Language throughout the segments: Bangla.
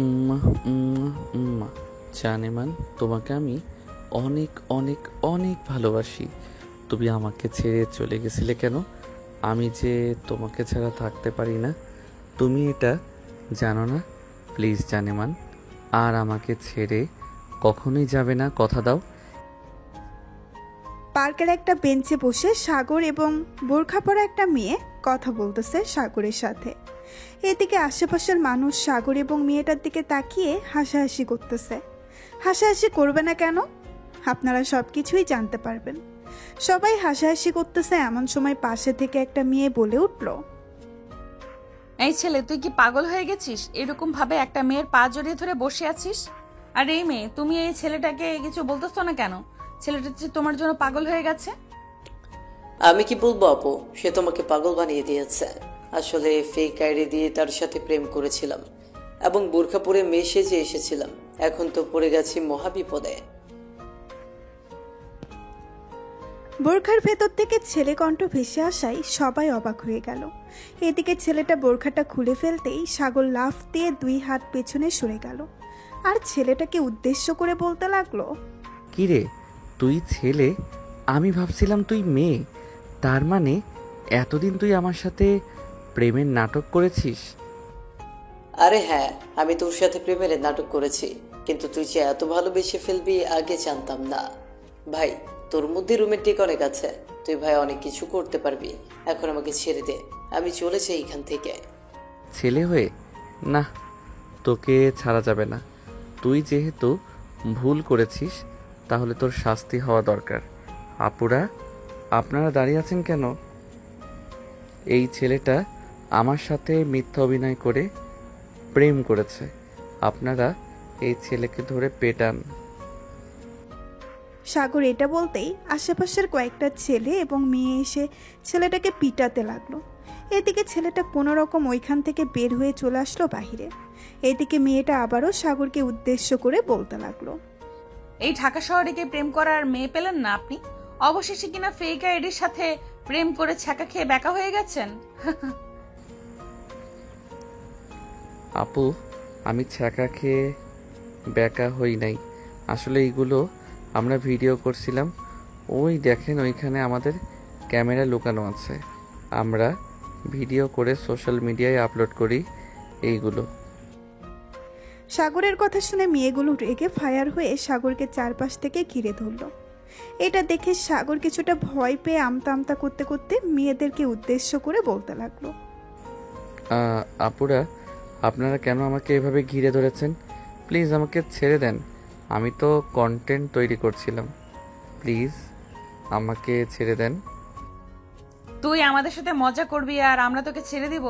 উম্মা, উম্মা, উম্মা। জানেমান, তোমাকে আমি অনেক অনেক অনেক ভালোবাসি। তুমি আমাকে ছেড়ে চলে গেছিলে কেন? আমি যে তোমাকে ছাড়া থাকতে পারি না, তুমি এটা জানো না? প্লিজ জানেমান, আর আমাকে ছেড়ে কখনোই যাবে না, কথা দাও। পার্কের একটা বেঞ্চে বসে সাগর এবং বোরখা পরা একটা মেয়ে কথা বলতেছে সাগরের সাথে। এদিকে আশেপাশের মানুষ সাগর এবং মেয়েটার দিকে তাকিয়ে হাসাহাসি করতেছে। হাসাহাসি করবে না কেন? আপনারা সব কিছুই জানতে পারবেন। সবাই হাসাহাসি করতেছে এমন সময় পাশে থেকে একটা মেয়ে বলে উঠল, এই ছেলে, তুই কি পাগল হয়ে গেছিস? এরকম ভাবে একটা মেয়ের পা জড়িয়ে ধরে বসে আছিস। আর এই মেয়ে, তুমি এই ছেলেটাকে কিছু বলতেছো না কেন? ছেলেটা যে তোমার জন্য পাগল হয়ে গেছে। আমি কি বলবো আপু, সে তোমাকে পাগল বানিয়ে দিয়েছে। আসলে ফেক আইডি দিয়ে তার সাথে প্রেম করেছিলাম এবং বোরখা পরে মেয়ে সেজে এসেছিলাম। এখন তো পড়ে গেছি মহাবিপদে। বোরখার ভেতর থেকে ছেলে কণ্ঠ ভেসে আসায় সবাই অবাক হয়ে গেল। এদিকে ছেলেটা বোরখাটা খুলে ফেলতেই সাগর লাফ দিয়ে 2 হাত পেছনে সরে গেল আর ছেলেটাকে উদ্দেশ্য করে বলতে লাগলো, কি রে, তুই ছেলে? আমি ভাবছিলাম তুই মেয়ে। তার মানে এতদিন তুই আমার সাথে প্রেমের নাটক করেছিস? আরে হ্যাঁ, আমি তোর সাথে প্রেমের নাটক করেছি, কিন্তু তুই যে এত ভালোবেসে ফেলবি আগে জানতাম না। ভাই, তোর মধ্যে রোমান্টিক অনেক আছে, তুই ভাই অনেক কিছু করতে পারবি। এখন আমাকে ছেড়ে দে, আমি চলে যাই এখান থেকে। ছেলে হয়ে? না, তোকে ছাড়া যাবে না। তুই যেহেতু ভুল করেছিস, তাহলে তোর শাস্তি হওয়া দরকার। আপুরা, আপনারা দাঁড়িয়ে আছেন কেন? এই ছেলেটা আমার সাথে মিথ্যা অভিনয় করে প্রেম করেছে। আপনারা এই ছেলেকে ধরে পেটান। সাগর এটা বলতেই আশেপাশের কয়েকটা ছেলে এবং মেয়ে এসে ছেলেটাকে পিটাতে লাগলো। এদিকে ছেলেটা কোনো রকম ওইখান থেকে বের হয়ে চলে আসলো বাহিরে। এদিকে মেয়েটা আবারও সাগরকে উদ্দেশ্য করে বলতে লাগলো, এই ঢাকা শহরে কি প্রেম করার মেয়ে পেলেন না আপনি? অবশেষে কিনা ফেক আইডির সাথে প্রেম করে ছ্যাঁকা খেয়ে ব্যাকা হয়ে গেছেন। আপু, আমি ছ্যাঁকা খেয়ে ব্যাকা হই নাই। আসলে এইগুলো আমরা ভিডিও করছিলাম। ওই দেখেন, ওইখানে আমাদের ক্যামেরা লুকানো আছে। আমরা ভিডিও করে সোশ্যাল মিডিয়ায় আপলোড করি এইগুলো। সাগরের কথা শুনে মেয়েগুলো রেগে ফায়ার হয়ে সাগরকে চারপাশ থেকে ঘিরে ধরল। এটা দেখে সাগর কিছুটা ভয় পেয়ে আমতা আমতা করতে করতে মেয়েদেরকে উদ্দেশ্য করে বলতে লাগলো, আপুরা, আপনারা কেন আমাকে এভাবে ঘিরে ধরেছেন? প্লিজ আমাকে ছেড়ে দেন। আমি তো কন্টেন্ট তৈরি করছিলাম। প্লিজ আমাকে ছেড়ে দেন। তুই আমাদের সাথে মজা করবি আর আমরা তোকে ছেড়ে দিব?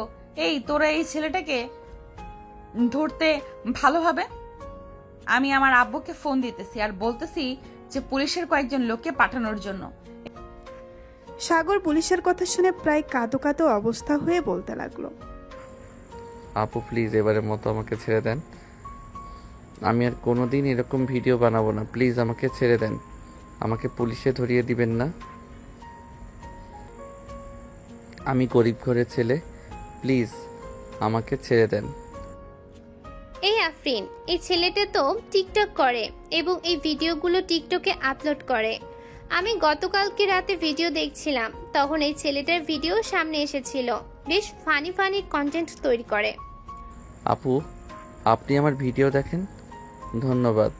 এই, তোরা এই ছেলেটাকে ধরতে ভালোভাবে। আমি আমার আব্বুকে ফোন দিতেছি আর বলতেছি যে পুলিশের কয়েকজন লোককে পাঠানোর জন্য। সাগর পুলিশের কথা শুনে প্রায় কাঁদো কাঁদো অবস্থা হয়ে বলতে লাগলো, আপু প্লিজ এবারের মতো আমাকে ছেড়ে দেন। আমি আর কোনোদিন এরকম ভিডিও বানাবো না। প্লিজ আমাকে ছেড়ে দেন। আমাকে পুলিশে ধরিয়ে দিবেন না। আমি গরিব ঘরের ছেলে। প্লিজ আমাকে ছেড়ে দেন। এই আফরিন, এই ছেলেটা তো টিকটক করে এবং এই ভিডিওগুলো টিকটকে আপলোড করে। আমি গতকালকে রাতে ভিডিও দেখছিলাম, তখন এই ছেলেটার ভিডিও সামনে এসেছিল। বেশ ফানি ফানি কন্টেন্ট তৈরি করে। আপু, আপনি আমার ভিডিও দেখেন? ধন্যবাদ।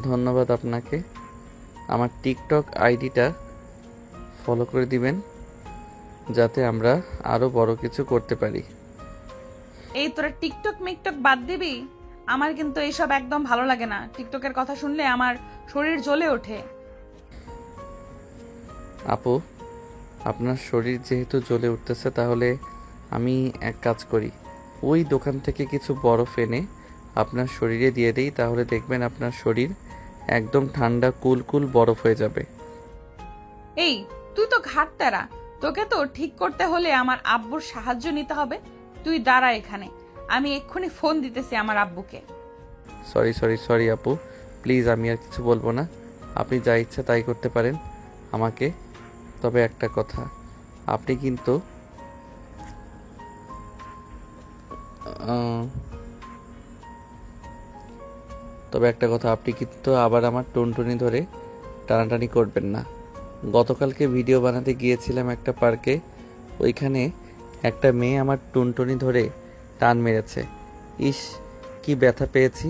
ধন্যবাদ আপনাকে। আমার টিকটক আইডিটা ফলো করে দিবেন, যাতে আমরা আরো বড় কিছু করতে পারি। এই, তোরা টিকটক মিকটক বাদ দিবি? আমার কিন্তু এইসব একদম ভালো লাগে না। টিকটকের কথা শুনলে আমার শরীর জ্বলে ওঠে। আপু, আপনার শরীর যেহেতু জ্বলে উঠতেছে, তাহলে আমি এক কাজ করি, ওই দোকান থেকে কিছু বরফ এনে আপনার শরীরে দিয়ে দেই। তাহলে দেখবেন আপনার শরীর একদম ঠান্ডা কুল কুল বরফ হয়ে যাবে। এই, তুই তো ঘাটতারা। তোকে তো ঠিক করতে হলে আমার আব্বুর সাহায্য নিতে হবে। তুই দাঁড়া এখানে, আমি এক্ষুনি ফোন দিতেছি আমার আব্বুকে। সরি সরি সরি আপু, প্লিজ আমি আর কিছু বলবো না। আপনি যা ইচ্ছা তাই করতে পারেন আমাকে। তবে একটা কথা, আপনি কিন্তু তবে একটা কথা, আপনি কিন্তু আবার আমার টুনটুনি ধরে টানাটানি করবেন না। গতকালকে ভিডিও বানাতে গিয়েছিলাম একটা পার্কে, ওইখানে একটা মেয়ে আমার টুনটুনি ধরে টান মেরেছে। ইস, কি ব্যথা পেয়েছি।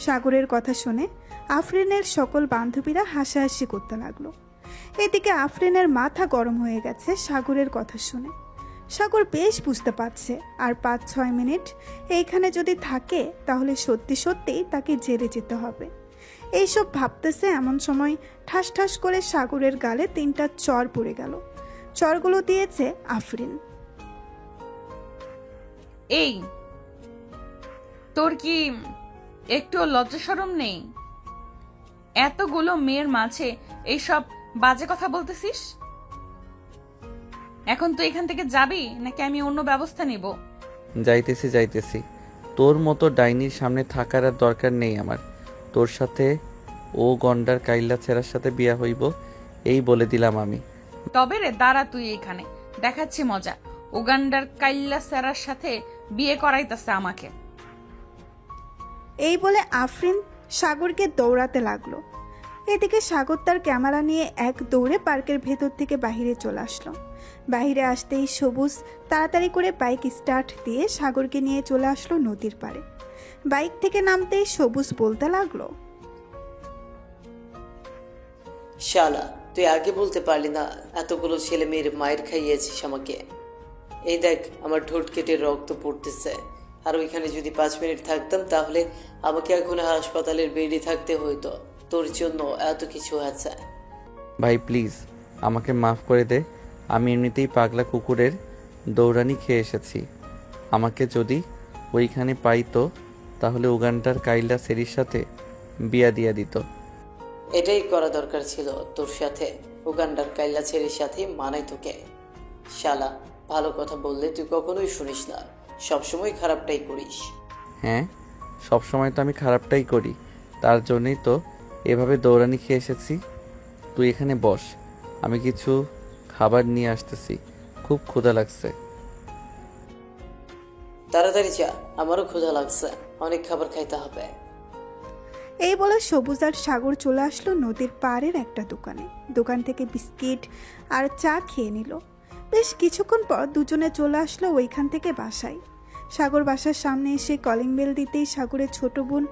সাগরের কথা শুনে আফরিনের সকল বান্ধবীরা হাসাহাসি করতে লাগলো। এদিকে আফরিনের মাথা গরম হয়ে গেছে সাগরের কথা শুনে। সাগর বেশ বুঝতে পারছে আর 5-6 মিনিট এইখানে যদি থাকে তাহলে সত্যি সত্যিই তাকে জেলে যেতে হবে। এইসব ভাবতেছে এমন সময় ঠাস ঠাস করে সাগরের গালে 3টা চর পড়ে গেল। চরগুলো দিয়েছে আফরিন। এই, তোর কি একটু লজ্জা শরম নেই? এতগুলো মেয়ের মাঝে এইসব বাজে কথা বলতেছিস? এখন তুই এখান থেকে যাবি নাকি আমি অন্য ব্যবস্থা নিব? যাইতেছি। তোর মতো ডাইনির সামনে থাকার আর দরকার নেই আমার। তোর সাথে ও গন্ডার কাইল্লা ছেঁড়ার সাথে বিয়া হইব, এই বলে দিলাম আমি। তবে রে দাঁড়া, তুই এখানে দেখাচ্ছি মজা। উগান্ডার কাইল্লা স্যারার সাথে বিয়ে করাইতেছে আমাকে। এই বলে আফরিন সাগরকে দৌড়াতে লাগলো। এদিকে সাগর তার ক্যামেরা নিয়ে এক দৌড়ে পার্কের ভেতর থেকে বাহিরে চলে আসলো। বাহিরে আসতেই সবুজ তাড়াতাড়ি করে বাইক স্টার্ট দিয়ে সাগরকে নিয়ে চলে আসলো নদীর পাড়ে। বাইক থেকে নামতেই সবুজ বলতে লাগলো, শালা, তুই আগে বলতে পারলি না? এতগুলো ছেলে মেয়ের মায়ের খাইয়েছিস আমাকে। এই দেখ, আমার ঠোঁট কেটে রক্ত পড়তেছে। আর ওইখানে যদি 5 মিনিট থাকতাম তাহলে আমাকে এখন হাসপাতালের বেডে থাকতে হইতো। তোর জন্য এত কিছু আছে। ভাই প্লিজ আমাকে মাফ করে দে। আমি এমনিতেই পাগলা কুকুরের দৌড়ানি খেয়ে এসেছি। আমাকে যদি ওইখানে পাইতো তাহলে উগান্ডার কাইল্লা সেরির সাথে বিয়া দিয়া দিত। এটাই করা দরকার ছিল তোর সাথে। উগান্ডার কাইল্লা ছেড়ির সাথে মানাই তোকে। শালা, ভালো কথা বললে তুই কখনোই শুনিস না, সবসময় খারাপটাই করিস। হ্যাঁ, সবসময় তো আমি খারাপটাই করি, তার জন্যই তো এভাবে দৌড়ানি খেয়ে এসেছি। তুই এখানে বস, আমি কিছু খাবার নিয়ে আসতেছি, খুব ক্ষুধা লাগছে। তাড়াতাড়ি যা, আমারও ক্ষুধা লাগছে, অনেক খাবার খাইতে হবে। এই বলে সবুজ আর সাগর চলে আসলো নদীর পাড়ের একটা দোকানে। দোকান থেকে বিস্কিট আর চা খেয়ে নিল। বেশ কিছুক্ষণ পর দুজনে চলে আসলো ওইখান থেকে বাসায়। সাগর বাসার সামনে এসে কলিং বেল দিতেই সাগরের ছোট বোন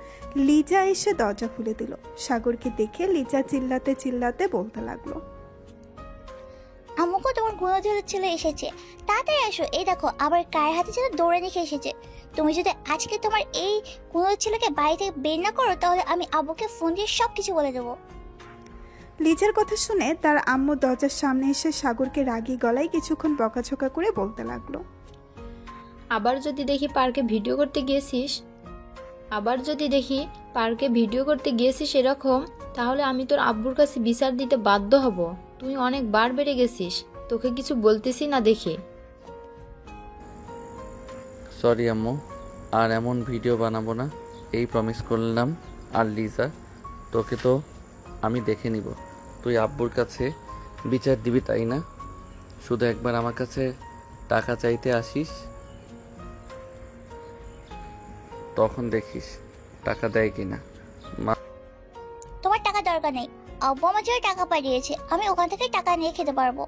লিজা এসে দরজা খুলে দিল। সাগরকে দেখে লিজা চিল্লাতে চিল্লাতে বলতে লাগলো, আম্মুকে তোমার গুণধরের ছেলে এসেছে, তাড়াতাড়ি আসো। এই দেখো আবার কায়ের হাতে ছেলে দৌড়ে দেখে এসেছে। তুমি যদি আজকে তোমার এই গুণধর ছেলেকে বাড়ি থেকে বের না করো তাহলে আমি আব্বুকে ফোন দিয়ে সবকিছু বলে দেবো। লিজার কথা শুনে তার আম্মু দরজার সামনে এসে সাগরকে রাগী গলায় কিছুক্ষণ বকাঝকা করে বলতে লাগলো, আবার যদি দেখি পার্কে ভিডিও করতে গিয়েছিস এরকম, তাহলে আমি তোর আব্বুর কাছে বিচার দিতে বাধ্য হব। তুই অনেক বার বেড়ে গেছিস, তোকে কিছু বলতেছি না দেখে। সরি আম্মু, আর এমন ভিডিও বানাবো না, এই প্রমিস করলাম। আর লিজা, তোকে তো আমি দেখে নিব। তুই আব্বুর কাছে বিচার দিবি তাই না? শুধু একবার আমার কাছে টাকা চাইতে আসিস, তখন দেখিস টাকা দেয় কিনা। তোমার টাকা দরকার নেই, আব্বু আমার জন্য টাকা পাঠিয়েছে, আমি ওখান থেকে টাকা নিয়ে খেতে পারবো।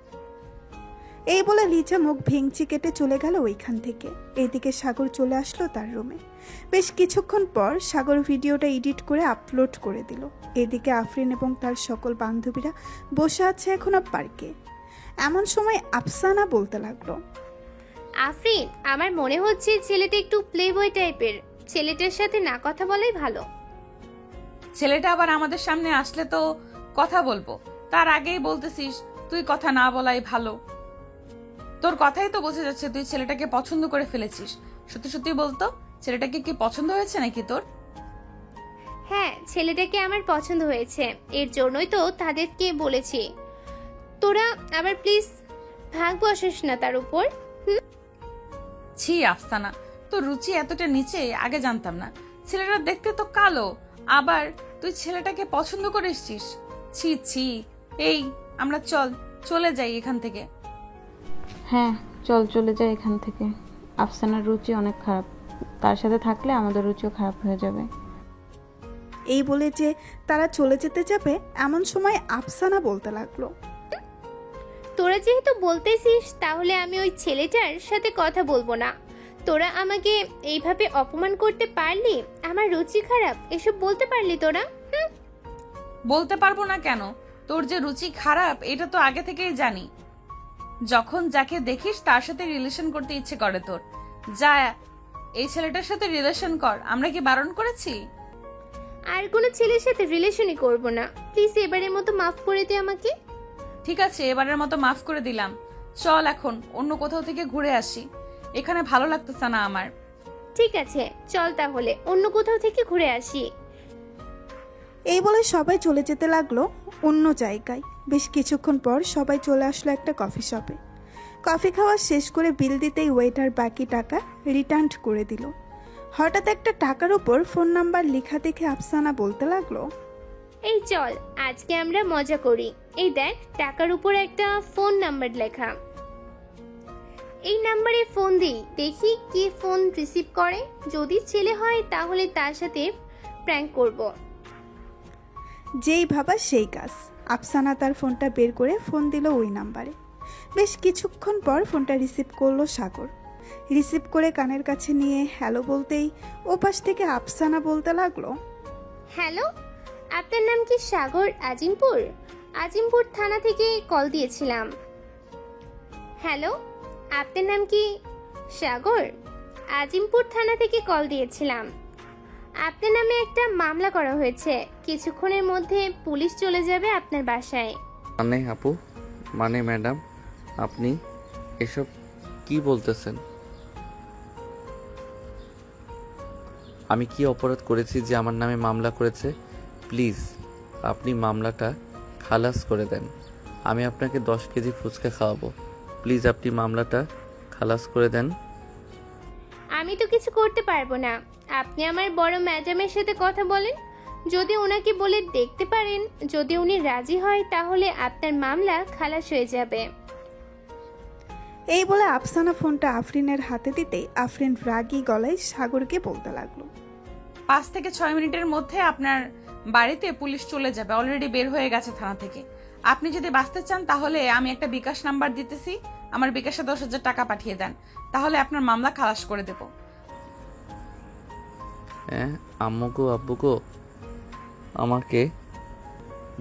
এই বলে লিজা মুখ ভেঙচি কেটে চলে গেল ওইখান থেকে। এইদিকে সাগর চলে আসলো তার রুমে। বেশ কিছুক্ষণ পর সাগর ভিডিওটা এডিট করে আপলোড করে দিল। এদিকে আফরিন এবং তার সকল বান্ধবীরা বসে আছে এখনো পার্কে। এমন সময় আফসানা বলতে লাগলো, আফরিন, আমার মনে হচ্ছে ছেলেটা একটু প্লে বয় টাইপের। ছেলেটার সাথে না কথা বলাই ভালো। ছেলেটা আবার আমাদের সামনে আসলে তো কথা বলবো, তার আগেই বলতেছিস তুই কথা না বলাই ভালো। তোর কথাই তো বোঝা যাচ্ছে তুই ছেলেটাকে পছন্দ করে ফেলেছিস। সত্যি সত্যি বলতো, ছেলেটাকে কি পছন্দ হয়েছে নাকি তোর? হ্যাঁ, ছেলেটাকে আমার পছন্দ হয়েছে, এর জন্যই তো তাদেরকে বলেছি। তোরা আবার প্লিজ ভাগ বসাস না তার উপর। ছি আফসানা, তোর রুচি এতটা নিচে আগে জানতাম না। ছেলেটা দেখতে তো কালো, আবার তুই ছেলেটাকে পছন্দ করে এসছিস। ছি ছি। এই, আমরা চলে যাই এখান থেকে। হ্যাঁ চল, চলে যাই এখান থেকে। আফসানার রুচি অনেক খারাপ, তার সাথে থাকলে আমাদের রুচিও খারাপ হয়ে যাবে। এই বলে যে তারা চলে যেতে যাবে এমন সময় আফসানা বলতে লাগলো, তোরা যেহেতু বলতেছিস তাহলে আমি ওই ছেলেটার সাথে কথা বলবো না। তোরা আমাকে এইভাবে অপমান করতে পারলি, আমার রুচি খারাপ এসব বলতে পারলি তোরা? বলতে পারবো না কেন? তোর যে রুচি খারাপ এটা তো আগে থেকেই জানি। যখন যাকে দেখিস তার সাথে রিলেশন করতে ইচ্ছে করে তোর। যা এই ছেলেটার সাথে রিলেশন কর, আমরা কি বারণ করেছি? আর কোনো ছেলের সাথে রিলেশনই করব না। প্লিজ এবারের মতো মাফ করে দে আমাকে। ঠিক আছে, এবারের মতো মাফ করে দিলাম। চল এখন অন্য কোথাও থেকে ঘুরে আসি, এখানে ভালো লাগতেছে না আমার। ঠিক আছে চল তাহলে অন্য কোথাও থেকে ঘুরে আসি। এই বলে সবাই চলে যেতে লাগলো অন্য জায়গায়। বেশ কিছুক্ষণ পর সবাই চলে আসলো একটা কফি শপে। কফি খাওয়া শেষ করে বিল দিতেই ওয়েটার বাকি টাকা রিটার্ন করে দিল। হঠাৎ একটা টাকার উপর ফোন নাম্বার লেখা দেখে আফসানা বলতে লাগলো, এই চল আজকে আমরা মজা করি। এই দেখ টাকার উপর একটা ফোন নাম্বার লেখা, এই নাম্বারে ফোন দিই, দেখি কে ফোন রিসিভ করে। যদি ছেলে হয় তাহলে তার সাথে প্র্যাঙ্ক করব। যেই ভাবা সেই কাজ। আফসানা তার ফোনটা বের করে ফোন দিল ওই নাম্বারে। বেশ কিছুক্ষণ পর ফোনটা রিসিভ করলো সাগর। রিসিভ করে কানের কাছে নিয়ে হ্যালো বলতেই ওপাশ থেকে আফসানা বলতে লাগলো, হ্যালো, আপনার নাম কি সাগর? আজিমপুর থানা থেকে কল দিয়েছিলাম। হ্যালো, আপনার নাম কি সাগর? আজিমপুর থানা থেকে কল দিয়েছিলাম। আপনার নামে একটা মামলা করা হয়েছে, কিছুক্ষণের মধ্যে পুলিশ চলে যাবে আপনার বাসায়। মানে আপু, মানে ম্যাডাম, আপনি এসব কি বলতেছেন? আমি কি অপরাধ করেছি যে আমার নামে মামলা করেছে? প্লিজ আপনি মামলাটা খালাস করে দেন। আমি আপনাকে 10 কেজি ফুচকা খাওয়াবো। প্লিজ আপনি মামলাটা খালাস করে দেন। আমি তো কিছু করতে পারবো না। আপনি আমার বড় ম্যাডামের সাথে কথা বলেন, যদি ওনাকে বলে দেখতে পারেন, যদি উনি রাজি হয় তাহলে আপনার মামলা খালাস হয়ে যাবে। এই বলে আফসানা ফোনটা আফরিনের হাতে দিতেই আফরিন রাগী গলায় সাগরকে বলতে লাগলো, 5 থেকে 6 মিনিটের মধ্যে আপনার বাড়িতে পুলিশ চলে যাবে, অলরেডি বের হয়ে গেছে থানা থেকে। আপনি যদি বাঁচতে চান তাহলে আমি একটা বিকাশ নাম্বার দিতেছি, আমার বিকাশে 10,000 টাকা পাঠিয়ে দেন, তাহলে আপনার মামলা খালাস করে দেব। হ্যাঁ আম্মু গো, আব্বু গো, আমাকে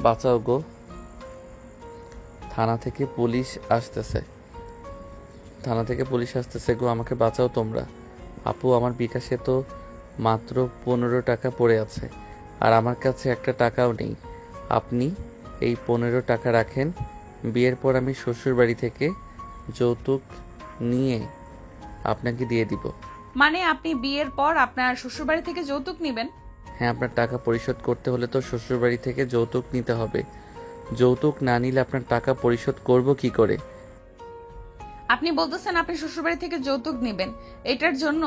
বাঁচাও গো, থানা থেকে পুলিশ আসতেছে গো, আমাকে বাঁচাও তোমরা। আপু আমার বিকাশে তো মাত্র 15 টাকা পড়ে আছে, আর আমার কাছে একটা টাকাও নেই। আপনি এই 15 টাকা রাখেন, বিয়ের পর আমি শ্বশুর বাড়ি থেকে যৌতুক নিয়ে আপনাকে দিয়ে দিব। মানে আপনি বিয়ের পর আপনার শ্বশুরবাড়ি থেকে যৌতুক নেবেন? হ্যাঁ, আপনার টাকা পরিশোধ করতে হলে তো শ্বশুর বাড়ি থেকে যৌতুক নিতে হবে। যৌতুক না নিলে আপনার টাকা পরিশোধ করব কি করে? আপনি বলতেছেন আপনি শ্বশুরবাড়ি থেকে যৌতুক নেবেন, এটার জন্য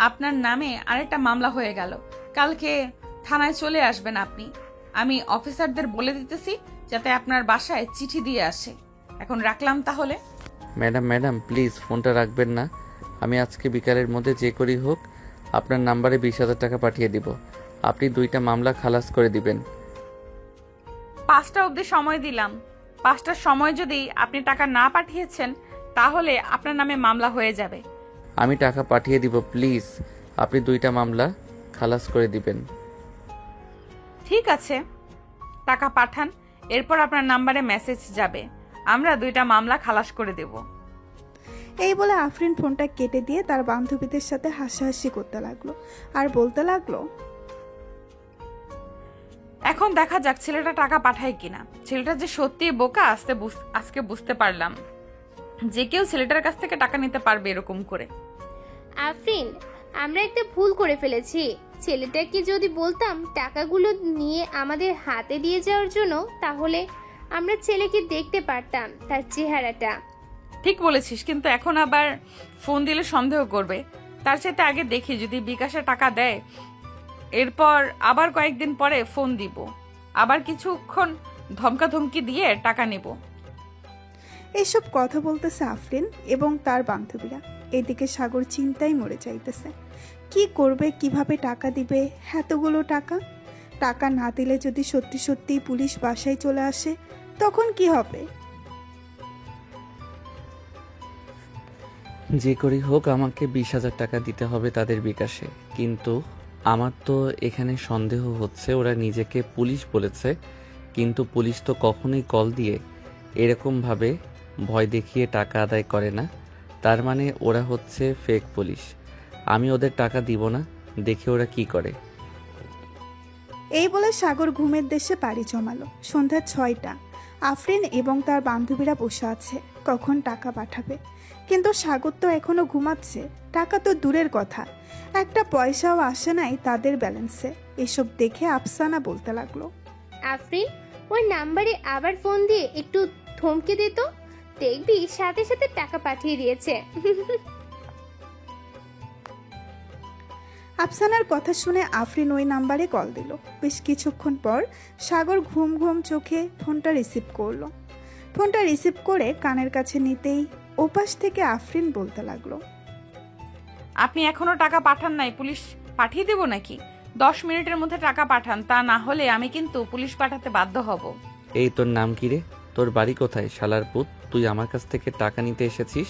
আপনার নামে আরেকটা মামলা হয়ে গেল। কালকে থানায় চলে আসবেন আপনি। আমি অফিসারদের বলে দিতেছি যাতে আপনার বাসায় চিঠি দিয়ে আসে। এখন রাখলাম তাহলে। ম্যাডাম প্লিজ ফোনটা রাখবেন না। আমি আজকে বিকালের মধ্যে যে করি হোক আপনার নাম্বারে 20,000 টাকা পাঠিয়ে দিব। আপনি 2টা মামলা খালাস করে দিবেন। 5টা অবধি সময় দিলাম। 5টার সময় যদি আপনি টাকা না পাঠিয়েছেন তাহলে আপনার নামে মামলা হয়ে যাবে। আমি টাকা পাঠিয়ে দিব, প্লিজ আপনি 2টা মামলা খালাস করে দিবেন। ঠিক আছে, টাকা পাঠান, এরপর আপনার নাম্বারে মেসেজ যাবে, আমরা 2টা মামলা খালাস করে দেব। এই বলে আফরিন ফোনটা কেটে দিয়ে তার বান্ধবীদের সাথে হাসাহাসি করতে লাগলো আর বলতে লাগলো, এখন দেখা যাক ছেলেটা টাকা পাঠায় কিনা। ছেলেটা যে সত্যি বোকা আজকে বুঝতে পারলাম, যে কেউ ছেলেটার কাছ থেকে টাকা নিতে পারবে এরকম করে। আফরিন, আমরা একটা ভুল করে ফেলেছি। ছেলেটাকে যদি বলতাম টাকাগুলো নিয়ে আমাদের হাতে দিয়ে যাওয়ার জন্য, তাহলে আমরা ছেলেকে দেখতে পারতাম, তার চেহারাটা। ঠিক বলেছিস, কিন্তু এখন আবার ফোন দিলে সন্দেহ করবে। তার সাথে আগে দেখি যদি বিকাশে টাকা দেয়, এরপর আবার কয়েকদিন পরে ফোন দিব, আবার কিছুক্ষণ ধমকাধমকি দিয়ে টাকা নেব। এইসব কথা বলতেছে আফরিন এবং তার বান্ধবীরা। এদিকে সাগর চিন্তায় মরে যাইতেছে, কি করবে, কিভাবে টাকা দিবে এতগুলো টাকা। টাকা না দিলে যদি সত্যি সত্যিই পুলিশ বাসায় চলে আসে তখন কি হবে? যে করেই হোক আমাকে 20,000 টাকা দিতে হবে তাদের বিকাশে। কিন্তু আমার তো এখানে সন্দেহ হচ্ছে ওরা নিজেকে পুলিশ বলেছে, কিন্তু পুলিশ তো কখনোই কল দিয়ে এরকমভাবে ভয় দেখিয়ে টাকা আদায় করে না। তার মানে ওরা হচ্ছে ফেক পুলিশ। আমি ওদের টাকা দিব না, দেখে ওরা কি করে। এই বলে সাগর ঘুমের দেশে পাড়ি জমালো। সন্ধ্যা 6টা। আফরিন এবং তার বান্ধবীরা বসে আছে কখন টাকা পাঠাবে, কিন্তু সাগর তো এখনো ঘুমাচ্ছে। টাকা তো দূরের কথা, একটা পয়সাও আসে নাই তাদের ব্যালেন্সে। এসব দেখে আফসানা বলতে লাগলো, আফরিন, ওই নাম্বারে আবার ফোন দিয়ে একটু ধমকে দে তো, দেখবি সাথে সাথে টাকা পাঠিয়ে দিয়েছে। আফসানার কথা শুনে আফরিন ওই নাম্বারে কল দিল। বেশ কিছুক্ষণ পর সাগর ঘুম ঘুম চোখে ফোনটা রিসিভ করলো। ফোনটা রিসিভ করে কানের কাছে নিতেই ওপাশ থেকে আফরিন বলতে লাগলো, আপনি এখনো টাকা পাঠান নাই, পুলিশ পাঠিয়ে দেব নাকি? 10 মিনিটের মধ্যে টাকা পাঠান, তা না হলে আমি কিন্তু পুলিশ পাঠাতে বাধ্য হব। এই তোর নাম কি রে? তোর বাড়ি কোথায় শালার পুত? তুই আমার কাছ থেকে টাকা নিতে এসেছিস?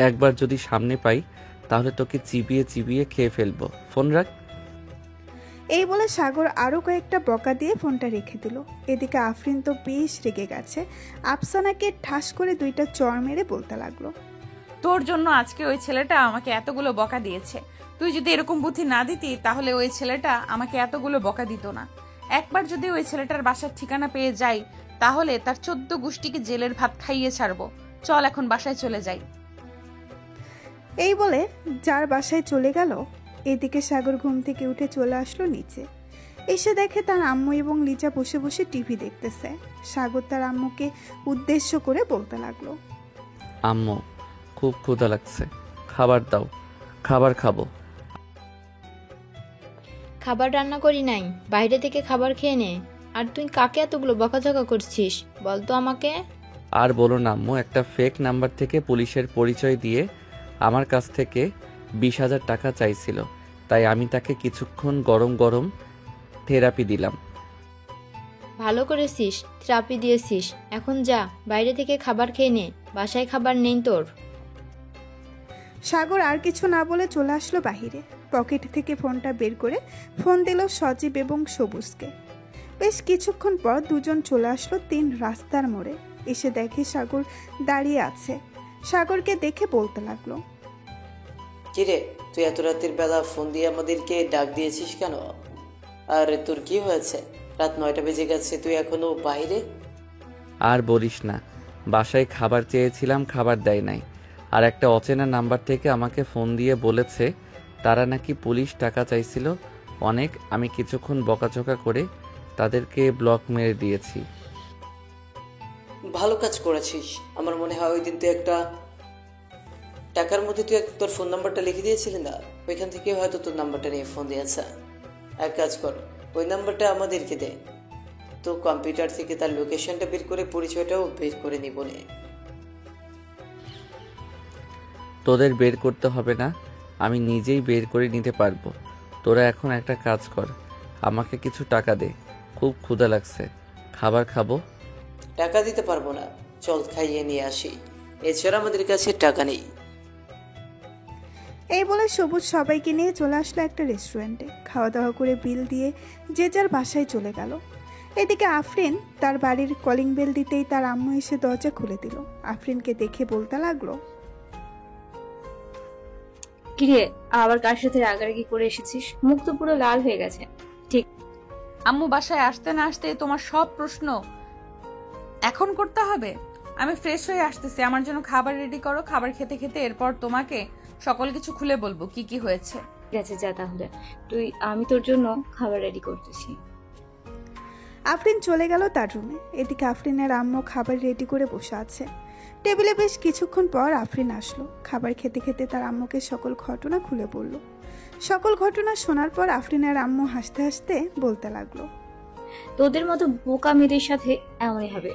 একবার যদি সামনে পাই তাহলে তোকে চিবিয়ে চিবিয়ে খেয়ে ফেলবো। ফোন রাখ। এই বলে সাগর আরো কয়েকটা বকা দিয়ে ফোনটা রেখে দিল। এদিকে আফরিন তো বেশ রেগে গেছে। আফসানাকে ঠাস করে 2টা চড় মেরে বলতে লাগলো, তোর জন্য আজকে ওই ছেলেটা আমাকে এতগুলো বকা দিয়েছে। তুই যদি এরকম বুদ্ধি না দিতি তাহলে ওই ছেলেটা আমাকে এতগুলো বকা দিত না। একবার যদি ওই ছেলেটার বাসার ঠিকানা পেয়ে যাই তাহলে তার 14 গোষ্ঠীকে জেলের ভাত খাইয়ে ছাড়বো। চল এখন বাসায় চলে যাই। এই বলে যার বাসায় চলে গেল। এদিকে সাগর ঘুম থেকে উঠে চলে আসলো নিচে। এসে দেখে তার আম্মু এবং লিজা বসে বসে টিভি দেখতেছে। সাগর তার আম্মুকে উদ্দেশ্য করে বলতে লাগলো, আম্মু, খুব ক্ষুধা লাগছে, খাবার দাও, খাবার খাবো। খাবার রান্না করি নাই, বাইরে থেকে খাবার খেয়ে নে। আর তুই কাকে এতগুলো বকাঝকা করছিস বলতো আমাকে? আর বলো না আম্মু, একটা ফেক নাম্বার থেকে পুলিশের পরিচয় দিয়ে আমার কাছ থেকে 20,000 টাকা চাইছিল, তাই আমি তাকে কিছুক্ষণ গরম গরম থেরাপি দিলাম। ভালো করেছিস, থেরাপি দিয়েছিস। এখন যা, বাইরে থেকে খাবার খেয়ে নে, বাসায় খাবার নেই তোর। সাগর আর কিছু না বলে চলে আসলো বাহিরে। পকেট থেকে ফোনটা বের করে ফোন দিল সজীব এবং সবুজকে। বেশ কিছুক্ষণ পর দুজন চলে আসলো 3 রাস্তার মোড়ে। এসে দেখে সাগর দাঁড়িয়ে আছে। সাগরকে দেখে বলতে লাগলো, কিরে, তুই এত রাতের বেলা ফোন দিয়ে আমাদেরকে ডাক দিয়েছিস কেন? আর তোর কি হয়েছে? রাত 9টা বেজে গেছে, তুই এখনো বাইরে? আর বলিস না, বাসায় খাবার চেয়েছিলাম, খাবার দেয় নাই। আর একটা অচেনা নাম্বার থেকে আমাকে ফোন দিয়ে বলেছে তারা নাকি পুলিশ টাকা চাইছিল অনেক। আমি কিছুক্ষণ বকাঝকা করে তাদেরকে ব্লক মেরে দিয়েছি। ভালো কাজ করেছিস। আমার মনে হয় ওই দিন তুই একটা টাকার মধ্যে তুই তোর ফোন নাম্বারটা লিখে দিয়েছিলি না, ওইখান থেকে হয়তো তোর নাম্বারটা নিয়ে ফোন দিয়েছে। এক কাজ কর, ওই নাম্বারটা আমাদেরকে দে, তো কম্পিউটার থেকে তার লোকেশনটা বের করে পরিচয়টাও বের করে নিব নে। তোদের বের করতে হবে না, আমি নিজেই বের করে নিতে পারবো। তোরা এখন একটা কাজ কর, আমাকে কিছু টাকা দে, খুব ক্ষুধা লাগছে, খাবার খাবো। টাকা দিতে পারবো না, চল খাইয়ে নিয়ে আসি, এছাড়া আমাদের কাছে টাকা নেই। এই বলে সবুজ সবাইকে নিয়ে চলে আসলো একটা রেস্টুরেন্টে। খাওয়া দাওয়া করে বিল দিয়ে যে যার বাসায় চলে গেল। এদিকে আফরিন তার বাড়ির কলিং বেল দিতেই তার আম্মু এসে দরজা খুলে দিল। আফরিনকে দেখে বলতে লাগলো, কিরে, আবার কার সাথে রাগারাগি করে এসেছিস? মুখ তো পুরো লাল হয়ে গেছে। আম্মু বাসায় আসতে না আসতে তোমার সব প্রশ্ন এখন করতে হবে? আমি ফ্রেশ হয়ে আসতেছি, আমার জন্য খাবার রেডি করো। খাবার খেতে খেতে এরপর তোমাকে সকল কিছু খুলে বলবো কি কি হয়েছে। ঠিক আছে, যা তাহলে। আমি তোর জন্য খাবার রেডি করতেছি। আফরিন চলে গেল তার রুমে। এদিকে আফরিনের আম্মু খাবার রেডি করে বসে আছে টেবিলে। বেশ কিছুক্ষণ পর আফরিন আসলো। খাবার খেতে খেতে তার আম্মুকে সকল ঘটনা খুলে বলল। সকল ঘটনা শোনার পর আফরিনের আম্মু হাসতে হাসতে বলতে লাগলো, তোদের মতো বোকা মেয়েদের সাথে এমনই হবে।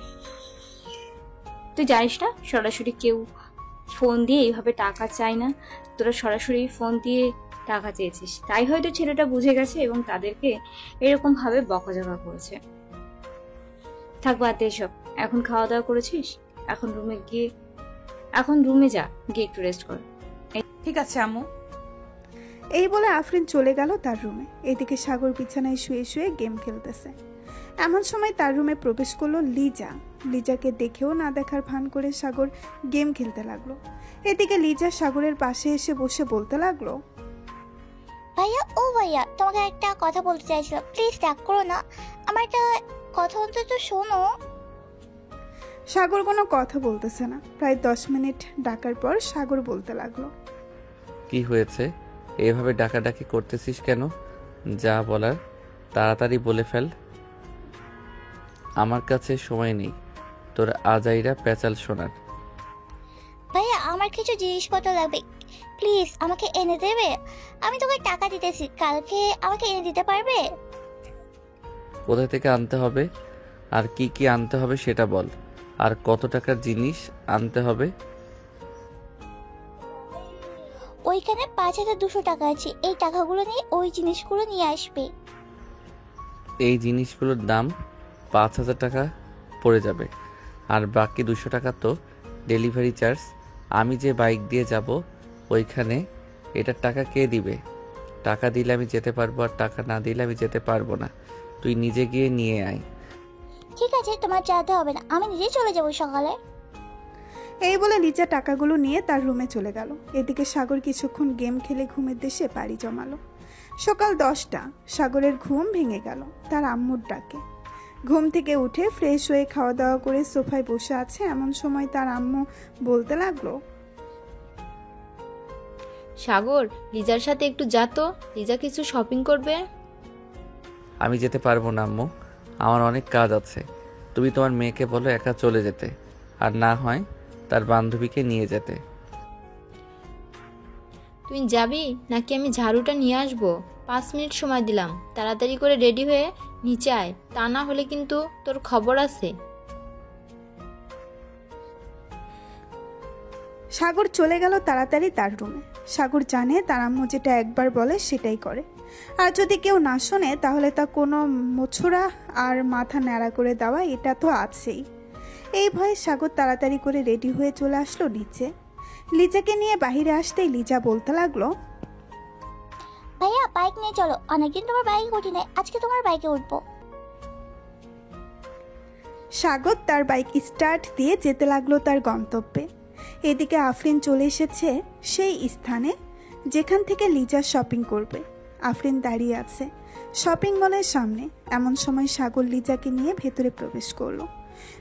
তুই জানিস না সরাসরি কেউ ফোন দিয়ে এইভাবে টাকা চায় না। তোরা সরাসরি ফোন দিয়ে টাকা চেয়েছিস, তাই হয়তো ছেলেটা বুঝে গেছে এবং তাদেরকে এরকম ভাবে বকাঝকা করেছে। থাক, বাদ দে এসব। এখন খাওয়া দাওয়া করেছিস? এখন রুমে যা, গিয়ে একটু রেস্ট কর। ঠিক আছে আম্মু। এই বলে আফরিন চলে গেল তার রুমে। এদিকে সাগর বিছানায় শুয়ে শুয়ে গেম খেলতেছে। এমন সময় তার রুমে প্রবেশ করলো লিজা। লিজাকে দেখেও না দেখার ভান করে সাগর গেম খেলতে লাগলো। এদিকে লিজা সাগরের পাশে এসে বসে বলতে লাগলো, ভাইয়া, ও ভাইয়া, তোমাকে একটা কথা বলতে চাইছিলাম, প্লিজ রাগ করো না, আমার একটা কথা অন্তত শোনো। সাগর কোনো কথা বলতেছে না। প্রায় 10 মিনিট ডাকার পর সাগর বলতে লাগলো, কি হয়েছে? এভাবে ডাকাডাকি করতেছিস কেন? যা বলার তাড়াতাড়ি বলে ফেল। আমার কাছে সময় নেই তোর আজাইরা পেঁচাল শোনার। ভাইয়া, আমার কিছু জিনিসপত্র লাগবে, প্লিজ আমাকে এনে দেবে? আমি তোকে টাকা দিতেছি, কালকে আমাকে এনে দিতে পারবে? কোথা থেকে আনতে হবে আর কি কি আনতে হবে সেটা বল। আর কত টাকার জিনিস আনতে হবে? ওইখানে 5200 টাকা আছে, এই টাকাগুলো নিয়ে ওই জিনিসগুলো নিয়ে আসবে। এই জিনিসগুলোর দাম 5000 টাকা পড়ে যাবে, আর বাকি 200 টাকা তো ডেলিভারি চার্জ। আমি যে বাইক দিয়ে যাব ওইখানে এটার টাকা কে দিবে? টাকা দিলে আমি যেতে পারবো, আর টাকা না দিলে আমি যেতে পারবো না। তুই নিজে গিয়ে নিয়ে আয়। ঠিক আছে, তোমার যেতে হবে না, আমি নিজেই চলে যাবো সকালে। এই বলে লিজা টাকাগুলো নিয়ে তার রুমে চলে গেল। এদিকে সাগর কিছুক্ষণ গেম খেলে ঘুমের দেশে পাড়ি জমালো। সকাল 10টা। সাগরের ঘুম ভেঙে গেল তার আম্মুর ডাকে। ঘুম থেকে উঠে ফ্রেশ হয়ে খাওয়া দাওয়া করে সোফায় বসে আছে। এমন সময় তার আম্মু বলতে লাগলো, সাগর, লিজার সাথে একটু যা তো, লিজা কিছু শপিং করবে। আমি যেতে পারবো না আম্মু, আমার অনেক কাজ আছে। তুমি তোমার মেয়েকে বলো একা চলে যেতে, আর না হয় তার বান্ধবীকে নিয়ে যেতে। তুই যাবি নাকি আমি ঝাড়ুটা নিয়ে আসবো? 5 মিনিট সময় দিলাম, তাড়াতাড়ি করে রেডি হয়ে নিচে আয়, তা না হলে কিন্তু তোর খবর আছে। সাগর চলে গেল তাড়াতাড়ি তার রুমে। সাগর জানে তার আম্মু যেটা একবার বলে সেটাই করে, আর যদি কেউ না শোনে তাহলে তা কোনো মোছরা আর মাথা ন্যাড়া করে দেওয়া এটা তো আছেই। এই ভয়ে সাগর তাড়াতাড়ি করে রেডি হয়ে চলে আসলো নিচে। লিজাকে নিয়ে বাইরে আসতেই লিজা বলতে লাগলো, ভাইয়া, বাইক নিয়ে চলো, অনেকদিন তোমার বাইকে উঠি নাই, আজকে তোমার বাইকে উঠবো। সাগর তার বাইক স্টার্ট দিয়ে যেতে লাগলো তার গন্তব্যে। এদিকে আফরিন চলে এসেছে সেই স্থানে যেখান থেকে লিজা শপিং করবে। আফরিন দাঁড়িয়ে আছে শপিং মলের সামনে। এমন সময় সাগর লিজাকে নিয়ে ভেতরে প্রবেশ করলো।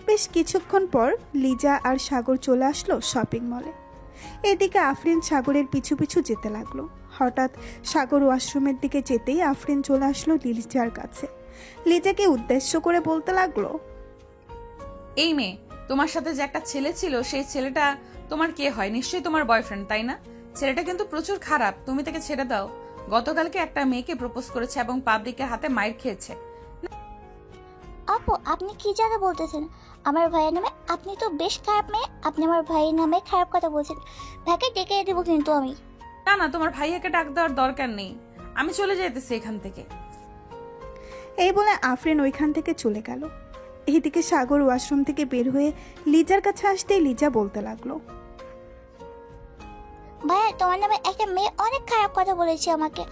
বেশ কিছুক্ষণ পর লিজা আর সাগর চলে আসলো শপিং মলে। এদিকে আফরিন সাগরের পিছু পিছু যেতে লাগলো। হঠাৎ সাগর ওয়াশরুমের দিকে যেতেই আফরিন চলে আসলো লিজার কাছে। লিজাকে উদ্দেশ্য করে বলতে লাগলো, এই মেয়ে, তোমার সাথে যে একটা ছেলে ছিল সেই ছেলেটা তোমার কে হয়? নিশ্চয়ই তোমার বয়ফ্রেন্ড, তাই না? ছেলেটা কিন্তু প্রচুর খারাপ, তুমি তাকে ছেড়ে দাও। গতকালকে একটা মেয়েকে প্রপোজ করেছে এবং পাবলিকের হাতে মাইর খেয়েছে। আপু, আপনি কি জানা বলতেছেন? আমার ভাইয়ের নামে আপনি তো বেশ খারাপ মেয়ে, আপনি আমার ভাইয়ের নামে খারাপ কথা বলছেন। ভাইকে ডেকে দেবো কিন্তু আমি। না না, তোমার ভাইয়াকে ডাক দেওয়ার দরকার নেই, আমি চলে যেতেছি এখান থেকে। এই বলে আফরিন ওইখান থেকে চলে গেল। এইদিকে সাগর ওয়াশরুম থেকে বের হয়ে লিজার কাছে আসতেই লিজা বলতে লাগলো, ভাইয়া, তোমার নামে একটা মেয়ে অনেক খারাপ কথা বলেছে আমাকে।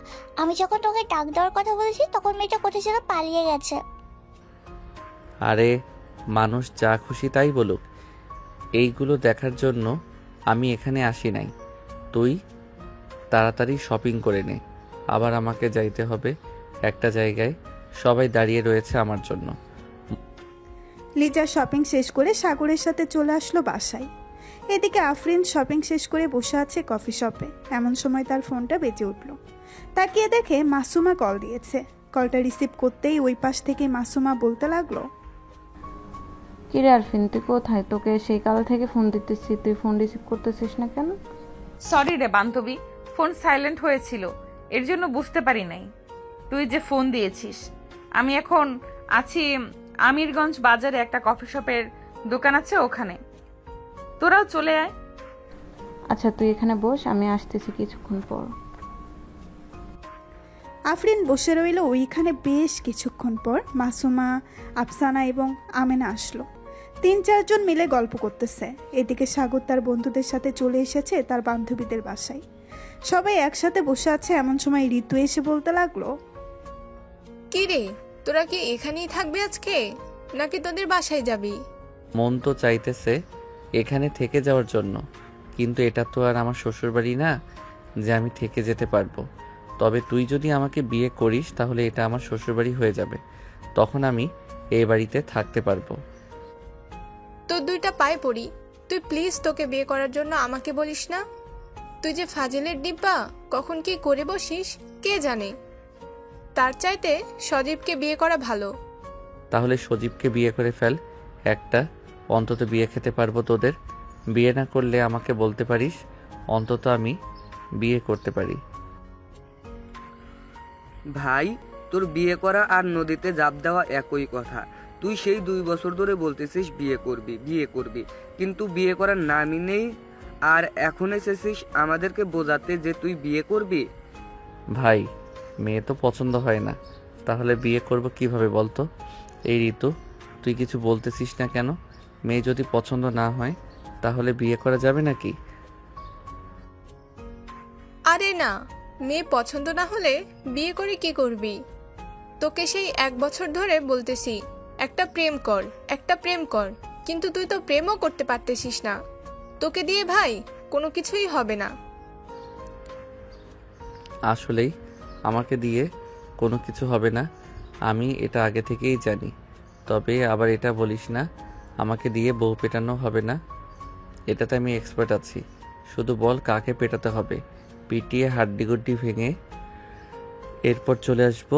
আমি যখন তোকে ডাক দেওয়ার কথা বলেছি তখন মেয়েটা কোথায় যেন পালিয়ে গেছে। আরে মানুষ যা খুশি তাই বলুক, এইগুলো দেখার জন্য আমি এখানে আসি নাই। তুই তাড়াতাড়ি শপিং করে নে, আবার আমাকে যাইতে হবে একটা জায়গায়, সবাই দাঁড়িয়ে রয়েছে আমার জন্য। লিজা শপিং শেষ করে সাগরের সাথে চলে আসলো বাসায়। এদিকে আফরিন শপিং শেষ করে বসে আছে কফি শপে। এমন সময় তার ফোনটা বেজে উঠল। তাকিয়ে দেখে মাসুমা কল দিয়েছে। কলটা রিসিভ করতেই ওই পাশ থেকে মাসুমা বলতে লাগলো, কিরে আরফিন, তুই কোথায়? তোকে সেই কাল থেকে ফোন দিতেছি, তুই ফোন রিসিভ করতেছিস না কেন? সরি রে বান্ধবী, ফোন সাইলেন্ট হয়েছিল, এর জন্য বুঝতে পারি নাই তুই যে ফোন দিয়েছিস। আমি এখন আছি আমিরগঞ্জ বাজারে, একটা কফি শপের দোকান আছে ওখানে, তোরাও চলে আয়। আচ্ছা, তুই এখানে বস, আমি আসতেছি কিছুক্ষণ পর। আফরিন বসে রইল ওইখানে। বেশ কিছুক্ষণ পর মাসুমা, আফসানা এবং আমেনা আসলো। 3-4 জন মিলে গল্প করতেছে। এদিকে সাগর তার বন্ধুদের সাথে চলে এসেছে তার বান্ধবীদের বাসায়। সবাই একসাথে বসে আছে। এমন সময় ঋতু এসে বলতে লাগলো, কি রে, তোরা কি এখানেই থাকবি আজকে নাকি তোদের বাসায় যাবি? মন তো চাইতেছে এখানে থেকে যাওয়ার জন্য, কিন্তু এটা তো আর আমার শ্বশুরবাড়ি না যে আমি থেকে যেতে পারবো। তবে তুই যদি আমাকে বিয়ে করিস তাহলে এটা আমার শ্বশুরবাড়ি হয়ে যাবে, তখন আমি এই বাড়িতে থাকতে পারবো। তোর 2টা পায়ে পড়ি, তুই প্লিজ তোকে বিয়ে করার জন্য আমাকে বলিস না। তুই যে ফাজিলের ডিব্বা, কখন কি করে বসিস কে জানে। তার চাইতে সজীবকে বিয়ে করা ভালো। তাহলে সজীবকে বিয়ে করে ফেল, একটা অন্তত বিয়ে খেতে পারবো তোদের। বিয়ে না করলে আমাকে বলতে পারিস, অন্তত আমি বিয়ে করতে পারি। ভাই, তোর বিয়ে করা আর নদীতে জাপ দেওয়া একই কথা। তুই সেই 2 বছর ধরে বলতেছিস বিয়ে করবি বিয়ে করবি, কিন্তু বিয়ে করার নামই নেই। আর এখন এসেছিস আমাদেরকে বোঝাতে যে তুই বিয়ে করবি। ভাই, মেয়ে তো পছন্দ হয় না, তাহলে বিয়ে করব কিভাবে বলতো? এই ঋতু, তুই কিছু বলতেছিস না কেন? মেয়ে যদি পছন্দ না হয় তাহলে বিয়ে করা যাবে নাকি? আরে না, মেয়ে পছন্দ না হলে বিয়ে করে কি করবি? তোকে সেই 1 বছর ধরে বলতেছি একটা প্রেম কর, কিন্তু তুই তো প্রেমও করতে পারতেছিস না। তোকে দিয়ে ভাই কোনো কিছুই হবে না। আসলেই আমাকে দিয়ে কোনো কিছু হবে না, আমি এটা আগে থেকেই জানি। তবে আবার এটা বলিস না আমাকে দিয়ে বউ পেটানো হবে না, এটাতে আমি এক্সপার্ট আছি। শুধু বল কাকে পেটাতে হবে, পিটিয়ে হাড্ডিগুড্ডি ভেঙে এরপর চলে আসবো।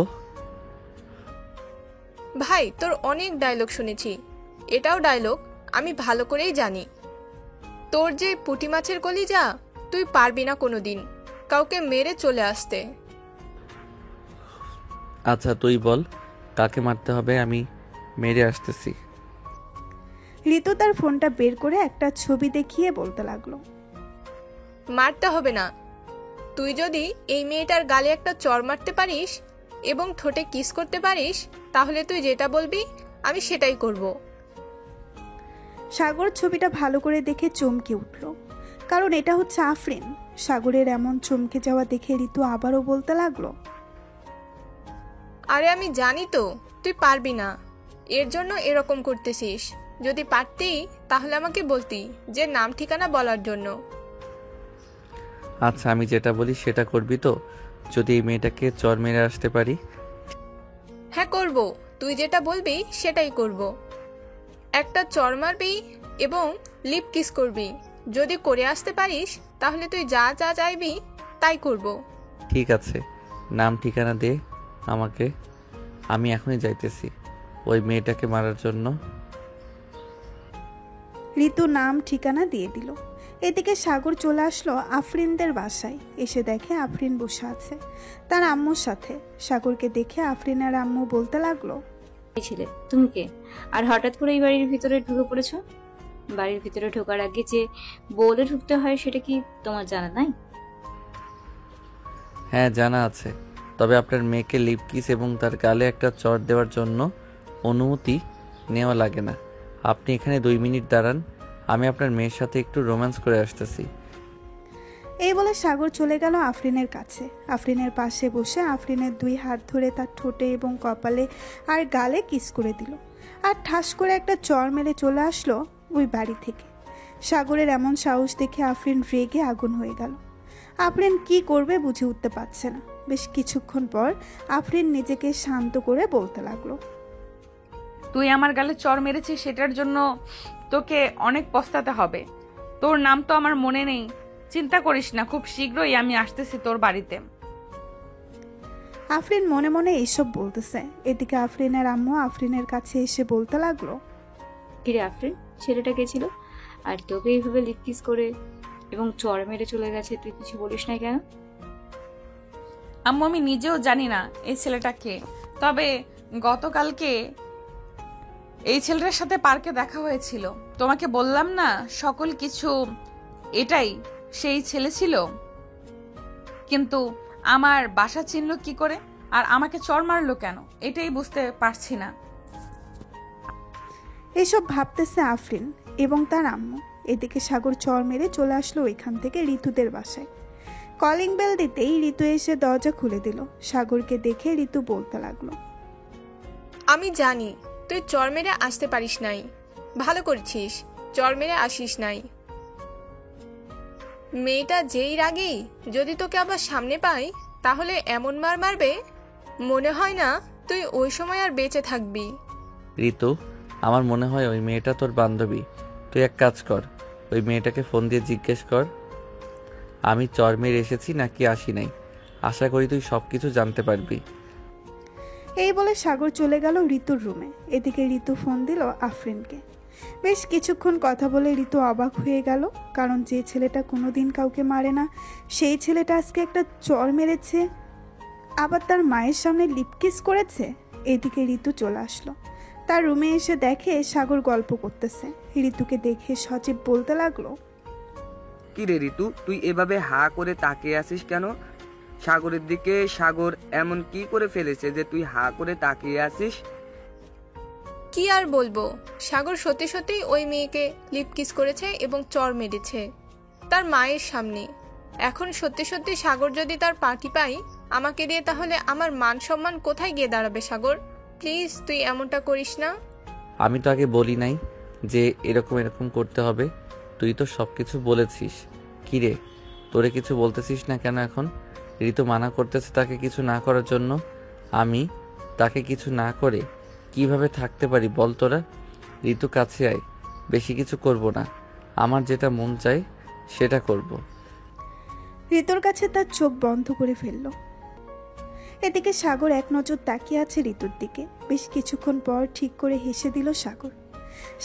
ভাই, তোর অনেক ডায়লগ শুনেছি, এটাও ডায়লগ আমি ভালো করেই জানি। তোর যে পুঁটি মাছের কলিজা, তুই পারবি না কোনোদিন কাউকে মেরে চলে আসতে। আচ্ছা তুই বল কাকে মারতে হবে, আমি মেরে আসতেছি। ঋতু তার ফোনটা বের করে একটা ছবি দেখিয়ে বলতে লাগলো, মারতে হবে না। তুই যদি এই মেয়েটার গালে একটা চড় মারতে পারিস এবং ঠোঁটে কিস করতে পারিস, তাহলে তুই যেটা বলবি আমি সেটাই করব। সাগর ছবিটা ভালো করে দেখে চমকে উঠল, কারণ এটা হচ্ছে আফরিন। সাগরের এমন চমকে যাওয়া দেখে ঋতু আবারও বলতে লাগলো, আরে আমি জানি তো তুই পারবি না, এর জন্য এরকম করতেছিস। যদি পারতি তাহলে আমাকে বলতি যে নাম ঠিকানা বলার জন্য। আচ্ছা আমি যেটা বলি সেটা করবি তো? যদি এই মেয়েটাকে চর মেরে আসতে পারি? হ্যাঁ করব, তুই যেটা বলবি সেটাই করব। একটা চর মারবি এবং লিপ কিস করবি। যদি করে আসতে পারিস তাহলে তুই যা যা চাইবি তাই করব। ঠিক আছে, নাম ঠিকানা দে আমাকে, আমি এখনই যাইতেছি ওই মেয়েটাকে মারার জন্য। ঋতু নাম ঠিকানা দিয়ে দিল। এদিকে সাগর চলে আসলো আফরিনদের বাসায়। এসে দেখে আফরিন বসে আছে তার আম্মুর সাথে। সাগরকে দেখে আফরিনের আম্মু বলতে লাগলো, ছিলে তুমি কে? আর হঠাৎ করে এই বাড়ির ভিতরে ঢুকে পড়েছো? বাড়ির ভিতরে ঢোকার আগে যে বলে ঢুকতে হয় সেটা কি তোমার জানা নাই? হ্যাঁ জানা আছে, তবে আপনার মেয়েকে লিপ কিস এবং তার গালে একটা চর দেওয়ার জন্য অনুমতি নেওয়া লাগে না। আপনি এখানে 2 মিনিট দাঁড়ান, আমি আপনার মেয়ের সাথে একটু রোম্যান্স করে আসতেছি। এই বলে সাগর চলে গেল আফরিনের কাছে। আফরিনের পাশে বসে আফরিনের 2 হাত ধরে তার ঠোঁটে এবং কপালে আর গালে কিস করে দিল, আর ঠাস করে একটা চর মেরে চলে আসলো ওই বাড়ি থেকে। সাগরের এমন সাহস দেখে আফরিন রেগে আগুন হয়ে গেল। আফরিন কি করবে বুঝে উঠতে পারছে না। বেশ কিছুক্ষণ পর আফরিন নিজেকে শান্ত করে বলতে লাগলো, তুই আমার গালে চর মেরেছিস, সেটার জন্য তোকে অনেক পস্তাতে হবে। তোর নাম তো আমার মনে নেই, চিন্তা করিস না, খুব শীঘ্রই আমি আসতেছি তোর বাড়িতে। আফরিন মনে মনে এইসব বলতেছে। এদিকে আফরিনের আম্মু আফরিনের কাছে এসে বলতে লাগলো, কিরে আফরিন, ছেলেটা কে ছিল? আর তোকে এইভাবে লিপ কিস করে এবং চড় মেরে চলে গেছে, তুই কিছু বলিস না কেন? আম্মু আমি নিজেও জানি না এই ছেলেটা কে, তবে গতকালকে এই ছেলেটার সাথে পার্কে দেখা হয়েছিল। তোমাকে বললাম না সকল কিছু, এটাই সেই ছেলে ছিল। কিন্তু আমার বাসা চিনল কি করে? আর আমাকে চড় মারলো কেন এটাই বুঝতে পারছি না। এসব ভাবতেছে আফরিন এবং তার আম্মু। এদিকে সাগর চর মেরে চলে আসলো ওইখান থেকে ঋতুদের বাসায়। কলিং বেল দিতেই ঋতু এসে দরজা খুলে দিল। সাগরকে দেখে ঋতু বলতে লাগলো, আমি জানি তুই চর মেরে আসতে পারিস নাই, ভালো করেছিস, চর মেরে আসিস নাই। মেয়েটা যেই রাগেই যদি তোকে আবার সামনে পাই তাহলে এমন মার মারবে মনে হয় না তুই ওই সময় আর বেঁচে থাকবি। ঋতু, আমার মনে হয় ওই মেয়েটা তোর বান্ধবী। তুই এক কাজ কর, ওই মেয়েটাকে ফোন দিয়ে জিজ্ঞেস কর আমি চর মেরে এসেছি নাকি আসি নাই। আশা করি তুই সব কিছু জানতে পারবি। এই বলে সাগর চলে গেল ঋতুর রুমে। এদিকে ঋতু ফোন দিল আফরিনকে। বেশ কিছুক্ষণ কথা বলে ঋতু অবাক হয়ে গেল, কারণ যে ছেলেটা কোনোদিন কাউকে মারে না সেই ছেলেটা আজকে একটা চর মেরেছে, আবার তার মায়ের সামনে লিপকিস করেছে। এদিকে ঋতু চলে আসলো। তার রুমে এসে দেখে সাগর গল্প করতেছে। ঋতুকে দেখে সজীব বলতে লাগলো, কি রে ঋতু, তুই এভাবে হা করে তাকিয়ে আছিস কেন সাগরের দিকে? সাগর এমন কি করে ফেলেছে যে তুই হা করে তাকিয়ে আছিস? কি আর বলবো, সাগর সত্যি সত্যিই ওই মেয়েকে লিপকিস করেছে এবং চর মেরেছে তার মায়ের সামনে। এখন সত্যি সত্যি সাগর যদি তার পার্টি পাই আমাকে দিয়ে, তাহলে আমার মান সম্মান কোথায় গিয়ে দাঁড়াবে? সাগর প্লিজ তুই এমনটা করিস না। আমি তো আগে বলি নাই যে এরকম এরকম করতে হবে। তুই তো সব কিছু বলেছিস। কি রে, তোরে কিছু বলতেছিস না কেন এখন? ঋতু মানা করতেছে তাকে কিছু না করার জন্য। আমি তাকে কিছু না করে কিভাবে থাকতে পারি বল তোরা? ঋতু কাছে আয়, বেশি কিছু করব না, আমার যেটা মন চায় সেটা করব। ঋতুর কাছে তার চোখ বন্ধ করে ফেলল। এদিকে সাগর এক নজর তাকিয়ে আছে ঋতুর দিকে। বেশ কিছুক্ষণ পর ঠিক করে হেসে দিল সাগর।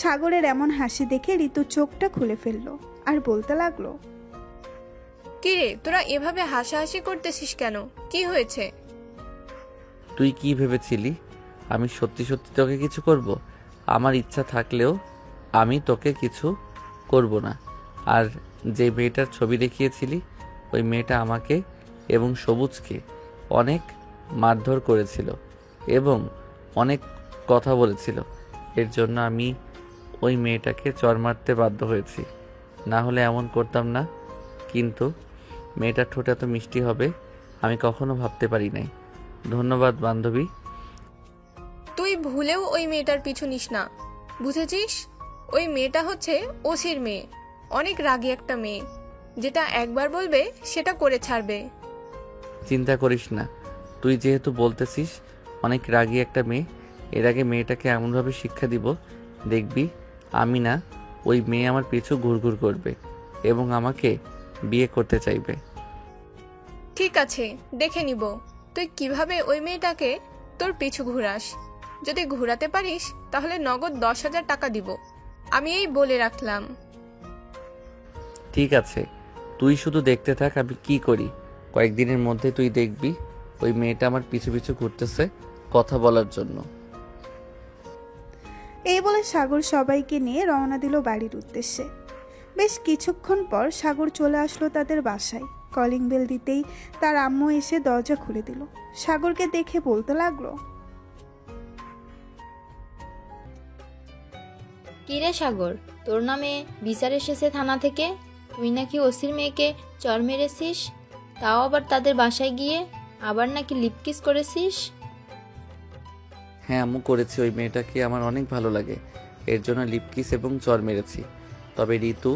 সাগরের এমন হাসি দেখে ঋতু চোখটা খুলে ফেলল আর বলতে লাগলো, কি রে তোরা এভাবে হাসাহাসি করতেছিস কেন? কি হয়েছে? তুই কি ভেবেছিলি আমি সত্যি সত্যি তোকে কিছু করব? আমার ইচ্ছা থাকলেও আমি তোকে কিছু করব না। আর যে মেয়েটার ছবি দেখিয়েছিলি ওই মেয়েটা আমাকে এবং সবুজকে অনেক মারধর করেছিল এবং অনেক কথা বলেছিল। এর জন্য আমি ওই মেয়েটাকে চর মারতে বাধ্য হয়েছি, না হলে এমন করতাম না। কিন্তু মেয়েটার ঠোঁট এত মিষ্টি হবে আমি কখনো ভাবতে পারি নাই। ধন্যবাদ বান্ধবী। তুই ভুলেও ওই মেয়েটার পিছু নিস না, বুঝেছিস? ওই মেয়েটা হচ্ছে ওসির মেয়ে, অনেক রাগী একটা মেয়ে, যেটা একবার বলবে সেটা করে ছাড়বে। চিন্তা করিস না, তুই যেহেতু বলতেছিস অনেক রাগী একটা মেয়ে, এর আগে মেয়েটাকে এমনভাবে শিক্ষা দিব দেখবি আমি না ওই মেয়ে আমার পিছু ঘুরঘুর করবে এবং আমাকে বিয়ে করতে চাইবে। ঠিক আছে, দেখে নিব তুই কিভাবে ওই মেয়েটাকে তোর পিছু ঘুরাস। যদি ঘুরাতে পারিস তাহলে নগদ 10,000 টাকা দিব, আমি এই বলে রাখলাম। ঠিক আছে, তুই শুধু দেখতে থাক আমি কি করি। কয়েকদিনের মধ্যে তুই দেখবি ওই মেয়েটা আমার পিছু পিছু ঘুরতেছে কথা বলার জন্য। এই বলে সাগর সবাইকে নিয়ে রওনা দিল বাড়ির উদ্দেশ্যে। বেশ কিছুক্ষণ পর সাগর চলে আসলো তাদের বাসায়। কলিং বেল দিতেই তার আম্মু এসে দরজা খুলে দিল। সাগরকে দেখে বলতে লাগলো, কিরে সাগর, তোর নামে বিচার এসেছে থানা থেকে। তুই নাকি ওসির মেয়েকে চর মেরেছিস, তাও আবার তাদের বাসায় গিয়ে, আবার নাকি লিপকিস করেছিস। হ্যাঁ আম্মু, করেছি। ওই মেয়েটাকে আমার অনেক ভালো লাগে, এর জন্য লিপকিস এবং চর মেরেছি। তবে ঋতু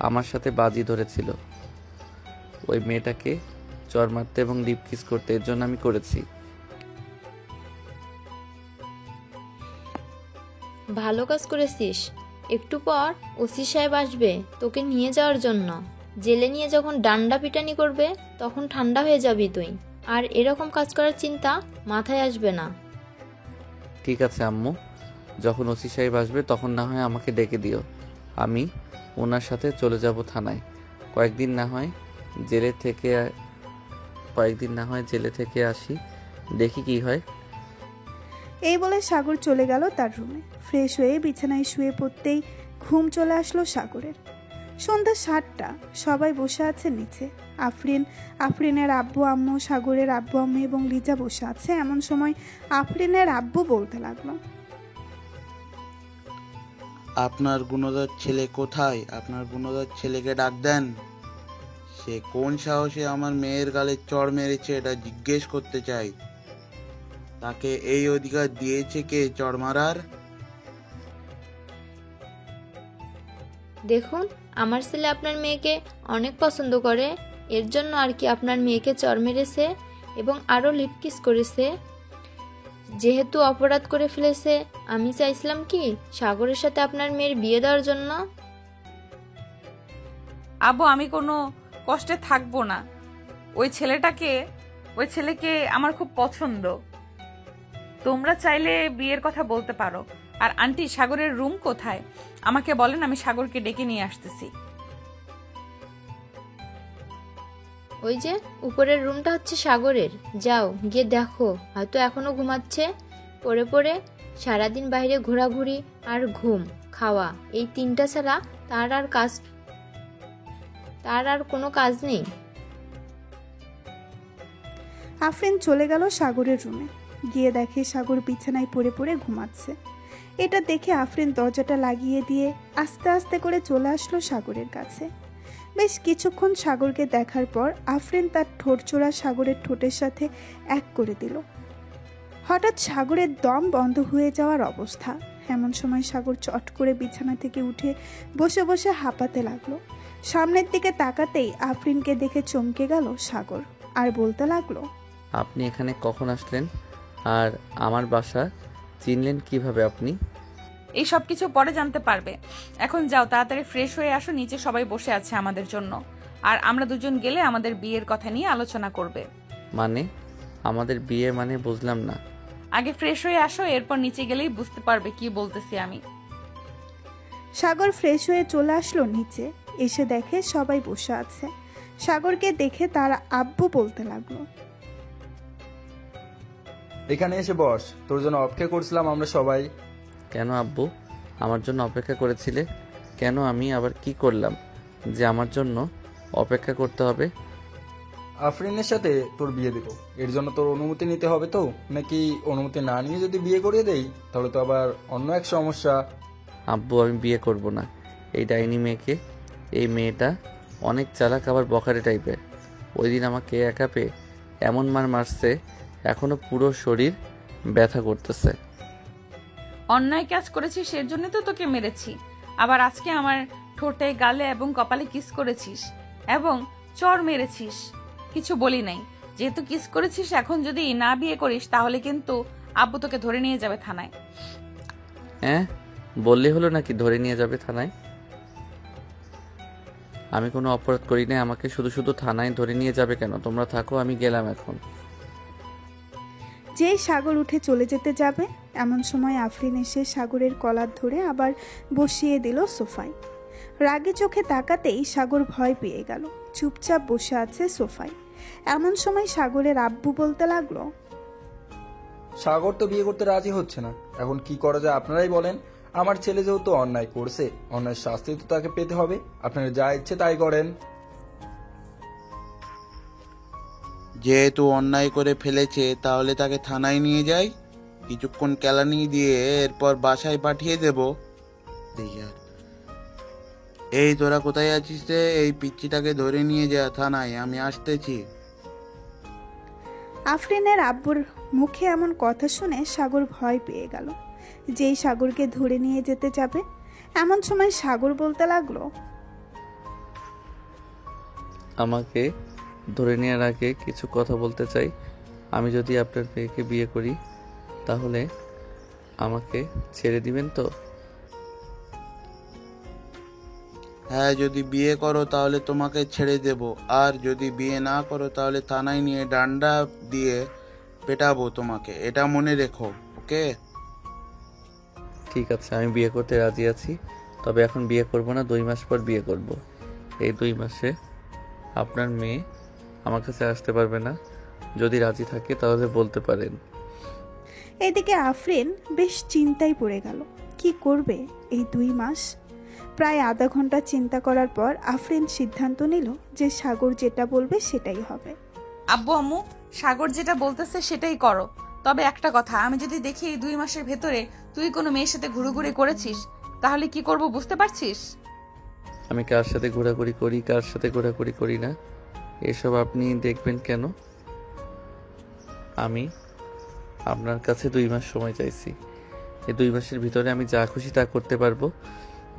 আমার সাথে বাজি ধরেছিল ওই মেয়েটাকে চর মারতে এবং লিপকিস করতে, এর জন্য আমি করেছি। ভালো কাজ করেছিস। একটু পর ওসি সাহেব আসবে তোকে নিয়ে যাওয়ার জন্য। জেলে নিয়ে যখন ডান্ডা পিটানি করবে তখন ঠান্ডা হয়ে যাবি তুই, আর এরকম কাজ করার চিন্তা মাথায় আসবে না। ঠিক আছে আম্মু, যখন ওসি সাহেব আসবে তখন না হয় আমাকে ডেকে দিও। আমি ওনার সাথে চলে যাব থানায়। কয়েকদিন না হয় জেলে থেকে আসি, দেখি কি হয়। এই বলে সাগর চলে গেল তার রুমে। ফ্রেশ হয়ে বিছানায় শুয়ে পড়তেই ঘুম চলে আসলো সাগরের। সন্ধ্যা 7টা, সবাই বসে আছে নিচে। আফরিনের আব্বু আম্মু, সাগরের আব্বু আম্মু এবং লিজা বসে আছে। এমন সময় আফরিনের আব্বু বলতে লাগলো, আপনার গুণধর ছেলে কোথায়? আপনার গুণধর ছেলেকে ডাক দেন। সে কোন সাহসে আমার মেয়ের গালে চড় মেরেছে এটা জিজ্ঞেস করতে চাই। তাকে এই অধিকার দিয়েছে কে চড় মারার? দেখুন, আমার ছেলে আপনার মেয়েকে অনেক পছন্দ করে, এর জন্য আর কি আপনার মেয়েকে চর মেরেছে এবং আরও লিপকিস করেছে। যেহেতু অপরাধ করে ফেলেছে, আমি চাইছিলাম কি সাগরের সাথে আপনার মেয়ের বিয়ে দেওয়ার জন্য। আব্বু, আমি কোনো কষ্টে থাকবো না। ওই ছেলেকে আমার খুব পছন্দ। তোমরা চাইলে বিয়ের কথা বলতে পারো। আর আন্টি, সাগরের রুম কোথায় আমাকে বলেন, আমি সাগরকে ডেকে নিয়ে আসতেছি। ওই যে উপরের রুমটা হচ্ছে সাগরের, যাও গিয়ে দেখো, হয়তো এখনো ঘুমাচ্ছে। পড়ে পড়ে সারাদিন বাইরে ঘোরাঘুরি আর ঘুম খাওয়া, এই 3টা ছাড়া তার আর কোনো কাজ নেই। আফরিন চলে গেল সাগরের রুমে। গিয়ে দেখে সাগর বিছানায় পড়ে পড়ে ঘুমাচ্ছে। এটা দেখে আফরিন দরজাটা লাগিয়ে দিয়ে আস্তে আস্তে করে চলে আসলো সাগরের কাছে। বেশ কিছুক্ষণ সাগরকে দেখার পর আফরিন তার ঠোঁটচোরা সাগরের ঠোঁটের সাথে এক করে দিল। হঠাৎ সাগরের দম বন্ধ হয়ে যাওয়ার অবস্থা। এমন সময় সাগর চট করে বিছানা থেকে উঠে বসে বসে হাঁপাতে লাগলো। সামনের দিকে তাকাতেই আফরিনকে দেখে চমকে গেল সাগর আর বলতে লাগলো, আপনি এখানে কখন আসলেন? আর আমার বাসা চিনলেন কিভাবে আপনি? এই সব কিছু পরে জানতে পারবে। এখন যাও, তাড়াতাড়ি ফ্রেশ হয়ে আসো, নিচে সবাই বসে আছে আমাদের জন্য। আর আমরা দুজন গেলে আমাদের বিয়ের কথা নিয়ে আলোচনা করবে। মানে আমাদের বিয়ে মানে বুঝলাম না। আগে ফ্রেশ হয়ে আসো, এরপর নিচে গেলেই বুঝতে পারবে কি বলতেছি আমি। সাগর ফ্রেশ হয়ে চলে আসলো নিচে। এসে দেখে সবাই বসে আছে। সাগরকে দেখে তার আব্বু বলতে লাগলো, এখানে এসে বস, তোর জন্য অপেক্ষা করছিলাম আমরা সবাই। কেন আব্বু আমার জন্য অপেক্ষা করেছিলে? কেন আমি আবার কি করলাম যে আমার জন্য অপেক্ষা করতে হবে? আফরিনের সাথে তোর বিয়ে দেবো, এর জন্য তোর অনুমতি নিতে হবে তো, নাকি অনুমতি না নিয়ে যদি বিয়ে করিয়ে দেই তাহলে তো আবার অন্য এক সমস্যা। আব্বু, আমি বিয়ে করব না এই ডাইনি মেয়েকে। এই মেয়েটা অনেক চালাক, আবার বখারে টাইপের। ওই দিন আমাকে একা পেয়ে এমন মারছে, এখনো পুরো শরীর ব্যথা করতেছে। অন্যায় কাজ করেছিস, সের জন্য তো তোকে মেরেছি। আবার আজকে আমার ঠোঁটে, গালে এবং কপালে কিস করেছিস এবং চর মেরেছিস, কিছু বলি নাই। যেহেতু কিস করেছিস, এখন যদি না বিয়ে করিস তাহলে কিন্তু আব্বু তোকে ধরে নিয়ে যাবে থানায়। হ্যাঁ, বললে হলো নাকি ধরে নিয়ে যাবে থানায়? আমি কোনো অপরাধ করি না, আমাকে শুধু শুধু থানায় ধরে নিয়ে যাবে কেন? তোমরা থাকো, আমি গেলাম এখন। যেই সাগর উঠে চলে যেতে যাবে, এমন সময় আফরিন এসে সাগরের কলার ধরে আবার বসিয়ে দিল সোফায়। রাগে চোখে তাকাতেই সাগর ভয় পেয়ে গেল, চুপচাপ বসে আছে সোফায়। এমন সময় সাগরের আব্বু বলতে লাগলো, সাগর তো বিয়ে করতে রাজি হচ্ছে না, এখন কি করা যায় আপনারাই বলেন। আমার ছেলে যেহেতু অন্যায় করছে, অন্যায় শাস্তি তো তাকে পেতে হবে। আপনারা যা ইচ্ছে তাই করেন। যেহেতু অন্যায় করে ফেলেছে তাহলে তাকে থানায় নিয়ে যাই, কিছুক্ষণ কেলানি দিয়ে এরপর বাসায় পাঠিয়ে দেব। এই তোরা কোথায় আছিস রে? এই পিচ্চিটাকে ধরে নিয়ে যা থানায়, আমি আসতেছি। আফরিনের আব্বুর মুখে এমন কথা শুনে সাগর ভয় পেয়ে গেল। যেই সাগরকে ধরে নিয়ে যেতে যাবে, এমন সময় সাগর বলতে লাগলো, আমাকে ধরে নেওয়ার আগে কিছু কথা বলতে চাই। আমি যদি আপনার মেয়েকে বিয়ে করি তাহলে আমাকে ছেড়ে দিবেন তো? হ্যাঁ, যদি বিয়ে করো তাহলে তোমাকে ছেড়ে দেব, আর যদি বিয়ে না করো তাহলে থানায় নিয়ে ডান্ডা দিয়ে পেটাবো তোমাকে, এটা মনে রেখো, ওকে? ঠিক আছে, আমি বিয়ে করতে রাজি আছি, তবে এখন বিয়ে করব না, 2 মাস পর বিয়ে করব। এই 2 মাসে আপনার মেয়ে আমার কাছে আসতে পারবে না। যদি রাজি থাকে তাহলে বলতে পারেন। এদিকে আফরিন বেশ চিন্তায় পড়ে গেল, কি করবে এই 2 মাস। প্রায় আধা ঘন্টা চিন্তা করার পর আফরিন সিদ্ধান্ত নিল যে সাগর যেটা বলবে সেটাই হবে। আব্বু আম্মু, সাগর যেটা বলতেছে সেটাই করো। তবে একটা কথা, আমি যদি দেখি এই 2 মাসের ভেতরে তুই কোনো মেয়ের সাথে ঘুরোঘুরি করেছিস, তাহলে কি করব বুঝতে পারছিস? আমি কার সাথে ঘোরাঘুরি করি, কার সাথে ঘোরাঘুরি করি না, এসব আপনি দেখবেন কেন? আমি আপনার কাছে 2 মাস সময় চাইছি। এই 2 মাসের ভিতরে আমি যা খুশি তা করতে পারবো।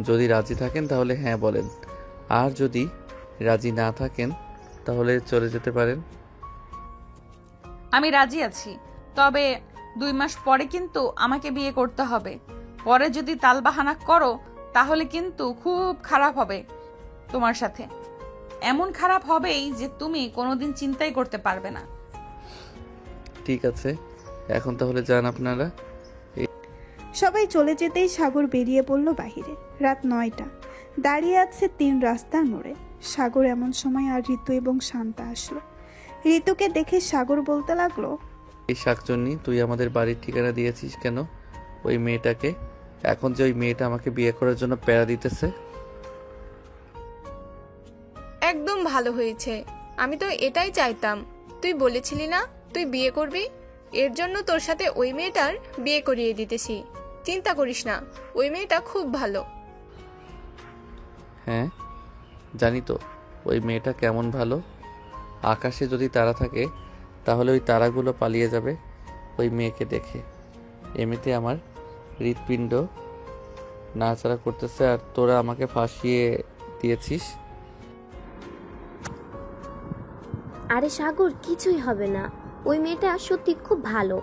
যদি রাজি থাকেন তাহলে হ্যাঁ বলেন, আর যদি রাজি না থাকেন তাহলে চলে যেতে পারেন। আমি রাজি আছি, তবে 2 মাস পরে কিন্তু আমাকে বিয়ে করতে হবে। পরে যদি তালবাহানা করো তাহলে কিন্তু খুব খারাপ হবে তোমার সাথে। এমন খারাপ হবেই যে তুমি কোনোদিন চিন্তাই করতে পারবে না। ঠিক আছে, এখন তাহলে যান আপনারা। সবাই চলে যেতেই সাগর বেরিয়ে পড়ল বাহিরে। রাত 9টা, দাঁড়িয়ে আছে 3 রাস্তার মোড়ে। সাগর এমন সময় আর ঋতু এবং শান্তা আসলো। ঋতুকে দেখে সাগর বলতে লাগলো, এই শাকচুন্নি, তুই আমাদের বাড়ির ঠিকানা দিয়েছিস কেন ওই মেয়েটাকে? এখন যে ওই মেয়েটা আমাকে বিয়ে করার জন্য প্যারা দিতেছে। একদম ভালো হয়েছে, আমি তো এটাই চাইতাম। তুই বলেছিলি না তুই বিয়ে করবি, এর জন্য তোর সাথে ওই মেয়েটার বিয়ে করিয়ে দিতেছি। চিন্তা করিস না, ওই মেয়েটা খুব ভালো। হ্যাঁ জানি তো ওই মেয়েটা কেমন ভালো। আকাশে যদি তারা থাকে তাহলে ওই তারাগুলো পালিয়ে যাবে ওই মেয়েকে দেখে। এমনিতে আমার হৃৎপিণ্ড নাড়াচাড়া করতেছে, আর তোরা আমাকে ফাঁসিয়ে দিয়েছিস। আরে সাগর, কিছুই হবে না। ওই মেয়েটা সত্যি খুব ভালো,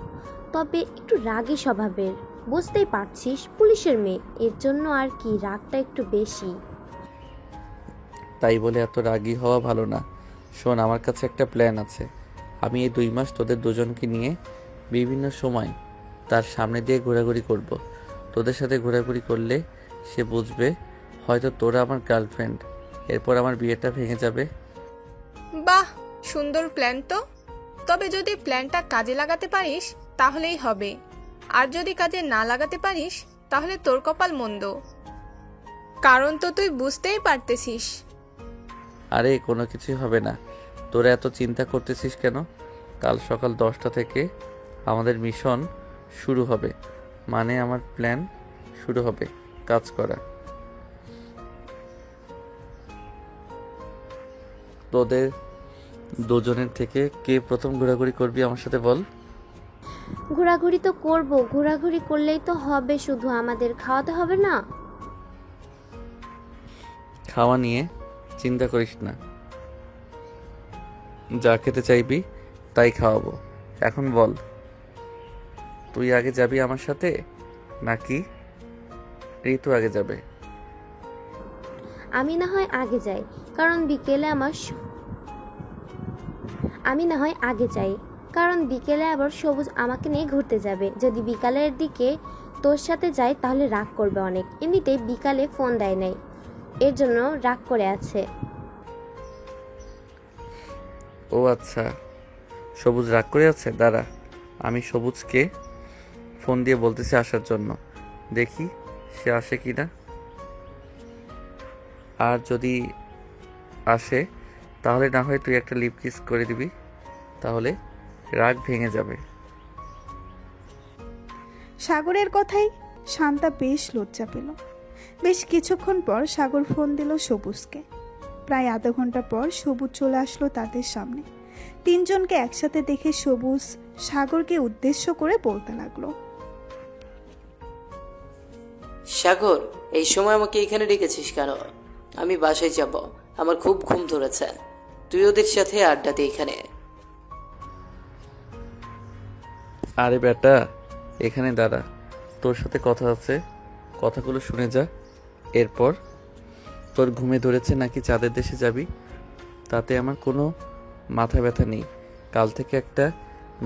তবে একটু রাগী স্বভাবের। বুঝতেই পারছিস, পুলিশের মেয়ে, এর জন্য আর কি রাগটা একটু বেশি। তাই বলে এত রাগী হওয়া ভালো না। শোন, আমার কাছে একটা প্ল্যান আছে। আমি এই 2 মাস তোদের দুজনকে নিয়ে বিভিন্ন সময় তার সামনে দিয়ে ঘোরাঘুরি করব। তোদের সাথে ঘোরাঘুরি করলে সে বুঝবে হয়তো তোরা আমার গার্লফ্রেন্ড। এরপর আমার বিয়েটা ভেঙে যাবে। বাহ, সুন্দর প্ল্যান তো। তবে যদি প্ল্যানটা কাজে লাগাতে পারিস তাহলেই হবে, আর যদি কাজে না লাগাতে পারিস তাহলে তোর কপাল মন্দ। কারণ তো তুই বুঝতেই পারতেছিস। আরে কোনো কিছুই হবে না, তোরা এত চিন্তা করতেছিস কেন? কাল সকাল 10টা থেকে আমাদের মিশন শুরু হবে, মানে আমার প্ল্যান শুরু হবে কাজ করা। তোদের দুজনের থেকে কে প্রথম ঘোরাঘুরি করবি আমার সাথে বল? ঘোরাঘুরি তো করব, ঘোরাঘুরি করলেই তো হবে, শুধু আমাদের খাওয়াতে হবে না? খাওয়া নিয়ে চিন্তা করিস না, যা খেতে চাইবি তাই খাওয়াবো। এখন বল, তুই আগে যাবি আমার সাথে নাকি ঋতু আগে যাবে? আমি না হয় আগে যাই, কারণ বিকেলে আবার সবুজ আমাকে নিয়ে ঘুরতে যাবে। যদি বিকালের দিকে তোর সাথে যাই তাহলে রাগ করবে অনেক। এমনিতেই বিকালে ফোন দেয় নাই, এর জন্য রাগ করে আছে। ও আচ্ছা, সবুজ রাগ করে আছে। দাঁড়া, আমি সবুজকে ফোন দিয়ে বলতেছি আসার জন্য, দেখি সে আসে কি না। আর যদি আসে তাহলে না হয় তুই একটা লিপ কিস করে দিবি, তাহলে রাগ ভেঙে যাবে। সাগরের কথাই শান্তা বেশ লজ্জা পেল। বেশ কিছুক্ষণ পর সাগর ফোন দিল সবুজকে। প্রায় আধা ঘন্টা পর সবুজ চলে আসলো তাদের সামনে। 3 জনকে একসাথে দেখে সবুজ সাগরকে উদ্দেশ্য করে বলতে লাগলো, সাগর, এই সময় আমাকে এখানে ডেকেছিস কেন? আমি বাসায় যাব, আমার খুব ঘুম ধরেছে। তুই ওদের সাথে আড্ডা দে এখানে। আরে বেটা, এখানে দাঁড়া, তোর সাথে কথা আছে, কথাগুলো শুনে যা। এরপর তোর ঘুমে ধরেছে নাকি চাঁদের দেশে যাবি, তাতে আমার কোনো মাথা ব্যথা নেই। কাল থেকে একটা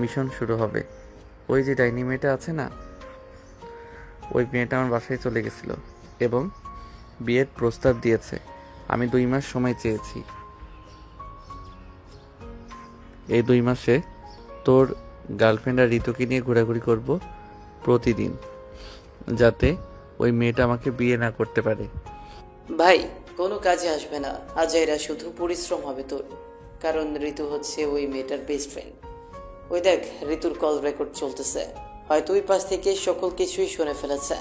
মিশন শুরু হবে। ওই যে ডাইনি মেয়েটা আছে না, ওই মেয়েটা আমার বাসায় চলে গেছিল এবং বিয়ের প্রস্তাব দিয়েছে। আমি 2 মাস সময় চেয়েছি। এই 2 মাসে তোর গার্লফ্রেন্ড আর ঋতুকে নিয়ে ঘোরাঘুরি করব প্রতিদিন, যাতে ওই মেয়েটা আমাকে বিয়ে না করতে পারে। ভাই কোনো কাজে আসবে না, আজাইরা শুধু পরিশ্রম হবে তোর। কারণ ঋতু হচ্ছে ওই মেয়েটার বেস্ট ফ্রেন্ড। ওই দেখ, ঋতুর কল রেকর্ড চলতেছে, হয়তো ওই পাশ থেকে সকল কিছুই শুনে ফেলেছে।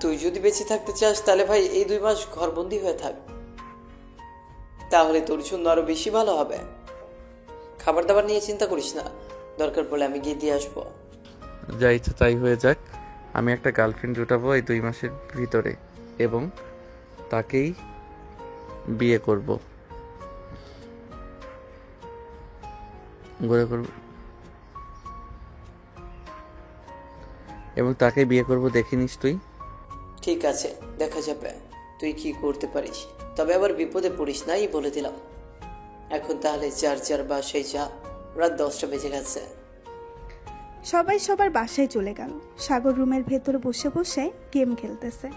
তুই যদি বেঁচে থাকতে চাস তাহলে ভাই এই 2 মাস ঘরবন্দি হয়ে থাক, তাহলে তোর জন্য আরো বেশি ভালো হবে। খাবার দাবার নিয়ে চিন্তা করিস না, দরকার পড়লে আমি গিয়ে দিয়ে আসবো। যা ইচ্ছা তাই হয়ে যাক, আমি একটা গার্লফ্রেন্ড জুটাবো এই 2 মাসের ভিতরে এবং তাকেই বিয়ে করব। এবং তাকেই বিয়ে করব, দেখে নিস তুই। ঠিক আছে, দেখা যাবে তুই কি করতে পারিস, তবে আবার বিপদে পড়িস নাই বলে দিলাম। এখন তাহলে যার বাসায় যা, রাত 10টা বেজে গেছে। সবাই সবার বাসায় চলে গেল। সাগর রুমের ভেতর বসে বসে গেম খেলতেছে।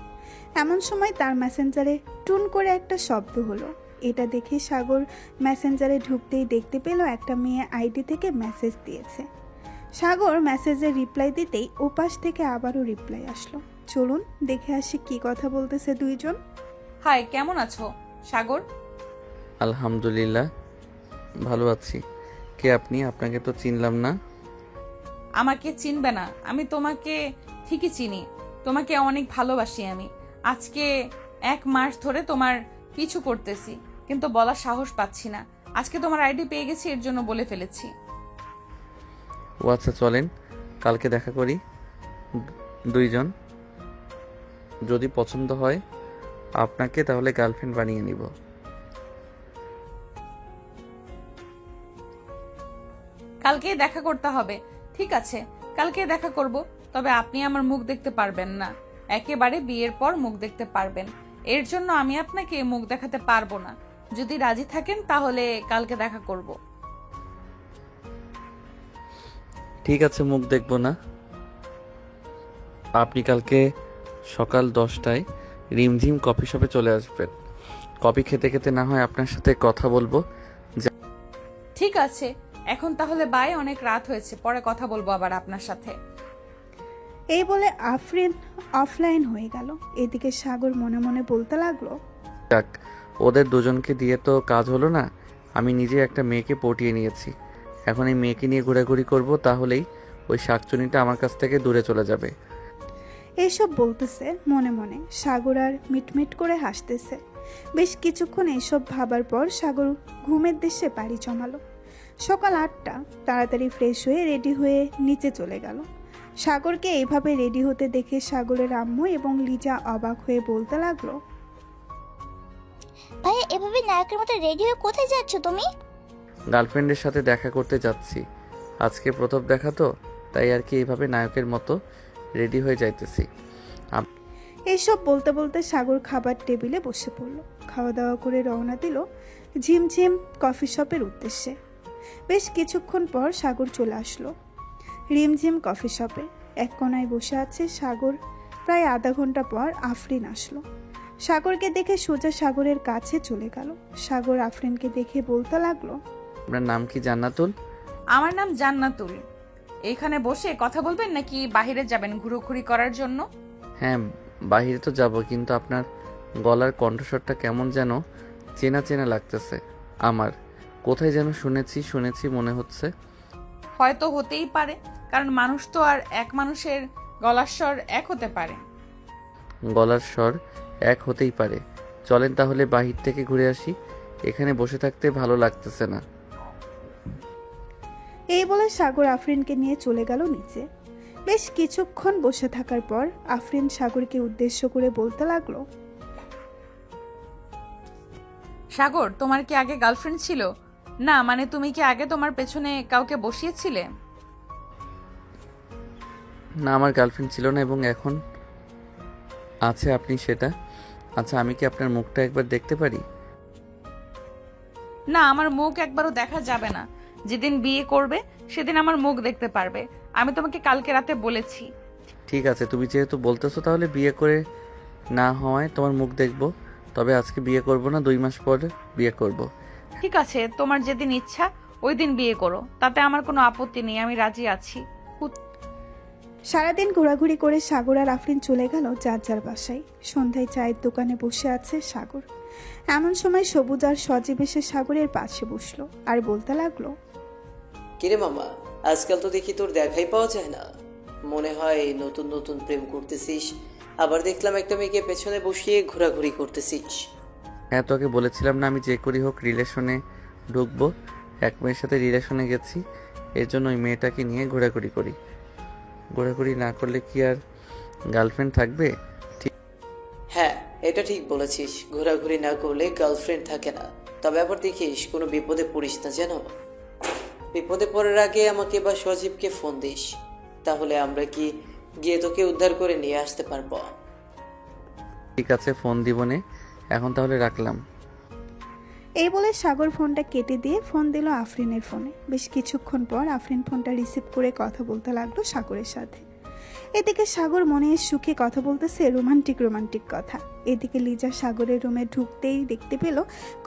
এমন সময় তার মেসেঞ্জারে টুন করে একটা শব্দ হলো। এটা দেখে সাগর মেসেঞ্জারে ঢুকতেই দেখতে পেল একটা মেয়ে আইডি থেকে মেসেজ দিয়েছে। সাগর মেসেজের রিপ্লাই দিতেই ওপাশ থেকে আবারও রিপ্লাই আসলো। চলুন দেখে আসি কি কথা বলতেছে দুইজন। হাই, কেমন আছো সাগর? আলহামদুলিল্লাহ ভালো আছি। কে আপনি? আপনাকে তো চিনলাম না। আমাকে চিনবে না? আমি তোমাকে ঠিকই চিনি, তোমাকে অনেক ভালোবাসি আমি। আজকে 1 মাস ধরে তোমার পিছু করতেছি, কিন্তু বলার সাহস পাচ্ছি না। আজকে তোমার আইডি পেয়ে গেছি, এর জন্য বলে ফেলেছি। ও আচ্ছা, চলেন কালকে দেখা করি দুইজন। যদি পছন্দ হয় আপনাকে তাহলে গার্লফ্রেন্ড বানিয়ে নিব। কালকেই দেখা করতে হবে। ঠিক আছে, কালকে দেখা করব, তবে আপনি আমার মুখ দেখতে পারবেন না। একেবারে বিয়ের পর মুখ দেখতে পারবেন, এর জন্য আমি আপনাকে মুখ দেখাতে পারবো না। যদি রাজি থাকেন তাহলে কালকে দেখা করব। ঠিক আছে, মুখ দেখব না। আপনি কালকে সকাল 10টায় রিমঝিম কফি শপে চলে আসবেন। কফি খেতে খেতে না হয় আপনার সাথে কথা বলবো। ঠিক আছে, এখন তাহলে বাই, অনেক রাত হয়েছে, পরে কথা বলবো আবার আপনার সাথে। এই বলে আফরিন অফলাইন হয়ে গেল। এদিকে সাগর মনে মনে বলতে লাগলো, যাক, ওদের দুজনকে দিয়ে তো কাজ হলো না। আমি নিজে একটা মেয়েকে পটিয়ে নিয়েছি, এখন এই মেয়েকে নিয়ে ঘোরাঘুরি করব, তাহলেই ওই শাকচুনিটা আমার কাছ থেকে দূরে চলে যাবে। এইসব বলতেছে মনে মনে। সাগর আর মিটমিট করে হাসতেছে। বেশ কিছুক্ষণ এইসব ভাবার পর সাগর ঘুমের দেশে পাড়ি জমালো। সকাল 8টা, তাড়াতাড়ি ফ্রেশ হয়ে রেডি হয়ে নিচে চলে গেল। সাগরকে এইভাবে রেডি হতে দেখে সাগরের আম্মু এবং লিজা অবাক হয়ে বলতে লাগলো, ভাইয়া এভাবে নায়কের মতো রেডি হয়ে কোথায় যাচ্ছ তুমি? গার্লফ্রেন্ডের সাথে দেখা করতে যাচ্ছি, আজকে প্রথম দেখা তো, তাই আর কি এইভাবে নায়কের মতো রেডি হয়ে যাইতেছি। এইসব বলতে বলতে সাগর খাবার টেবিলে বসে পড়ল। খাওয়া দাওয়া করে রওনা দিল ঝিমঝিম কফি শপের উদ্দেশ্যে। বেশ কিছুক্ষণ পর সাগর চলে আসলো রিমঝিম কফি শপে। এক কোনায় বসে আছে সাগর। প্রায় আধা ঘন্টা পর আফরিন আসলো। সাগরকে দেখে সোজা সাগরের কাছে চলে গেল। সাগর আফরিনকে দেখে বলতে লাগলো, আপনার নাম কি? জান্নাতুল। আমার নাম জান্নাতুল। এখানে বসে কথা বলবেন নাকি বাইরে যাবেন ঘুরোঘুরি করার জন্য? হ্যাঁ, বাহিরে তো যাব, কিন্তু আপনার গলার কণ্ঠস্বরটা কেমন যেন চেনা চেনা লাগতেছে আমার। কোথায় যেন শুনেছি মনে হচ্ছে। হয়তো হতেই পারে, কারণ মানুষ তো আর এক মানুষের গলার স্বর এক হতে পারে। গলার স্বর এক হতেই পারে। চলেন তাহলে বাহির থেকে ঘুরে আসি, এখানে বসে থাকতে ভালো লাগতেছে না। এই বলে সাগর আফরিনকে নিয়ে চলে গেল নিচে। বেশ কিছুক্ষণ বসে থাকার পর আফরিন সাগরকে উদ্দেশ্য করে বলতে লাগলো, সাগর, তোমার কি আগে গার্লফ্রেন্ড ছিল? না, মানে তুমি কি আগে তোমার পেছনে কাউকে বসিয়েছিলে? না, আমার গার্লফ্রেন্ড ছিল না এবং এখন আছে আপনি সেটা। আচ্ছা, আমি কি আপনার মুখটা একবার দেখতে পারি? না, আমার মুখ একবারও দেখা যাবে না। যেদিন বিয়ে করবে সেদিন আমার মুখ দেখতে পারবে। আমি তোমাকে কালকে রাতে বলেছি। ঠিক আছে, তুমি যেহেতু বলতেছো তাহলে বিয়ে করে না হওয়ায় তোমার মুখ দেখবো। তবে আজকে বিয়ে করব না, 2 মাস পর বিয়ে করব। ঠিক আছে, তোমার যেদিন ইচ্ছা ওই দিন বিয়ে করো, তাতে আমার কোনো আপত্তি নেই, আমি রাজি আছি। সারাদিন ঘোরাঘুরি করে সাগর আর আফরিন চলে গেল যার যার বাসায়। সন্ধ্যায় চায়ের দোকানে বসে আছে সাগর। এমন সময় সবুজ আর সজীব এসে সাগরের পাশে বসলো আর বলতে লাগলো, কিরে মামা, আজকাল তো দেখি তোর দেখাই পাওয়া যায় না। মনে হয় নতুন নতুন প্রেম করতেছিস, আবার দেখলাম একটা মেয়েকে পেছনে বসিয়ে ঘোরাঘুরি করতেছিস। হ্যাঁ, তোকে বলেছিলাম না আমি যে করি হোক রিলেশনে ঢুকবো। এক মেয়ের সাথে রিলেশনে গেছি, এর জন্য ওই মেয়েটাকে নিয়ে ঘোরাঘুরি করি। ঘোরাঘুরি না করলে কি আর গার্লফ্রেন্ড থাকবে? হ্যাঁ, এটা ঠিক বলেছিস, ঘোরাঘুরি না করলে গার্লফ্রেন্ড থাকে না। তবে আবার দেখিস কোনো বিপদে পড়িস না যেন। বিপদে পড়ার আগে আমাকে বা সজীবকে ফোন দিস, তাহলে আমরা কি গিয়ে তোকে উদ্ধার করে নিয়ে আসতে পারবো। ঠিক আছে, ফোন দিবনে। এখন তাহলে রাখলাম। এই বলে সাগর ফোনটা কেটে দিয়ে ফোন দিল আফরিনের ফোনে। বেশ কিছুক্ষণ পর আফরিন ফোনটা রিসিভ করে কথা বলতে লাগলো সাগরের সাথে। এদিকে সাগর মনে সুখে কথা বলতেছে রোমান্টিক রোমান্টিক কথা। এদিকে লিজা সাগরের রুমে ঢুকতেই দেখতে পেল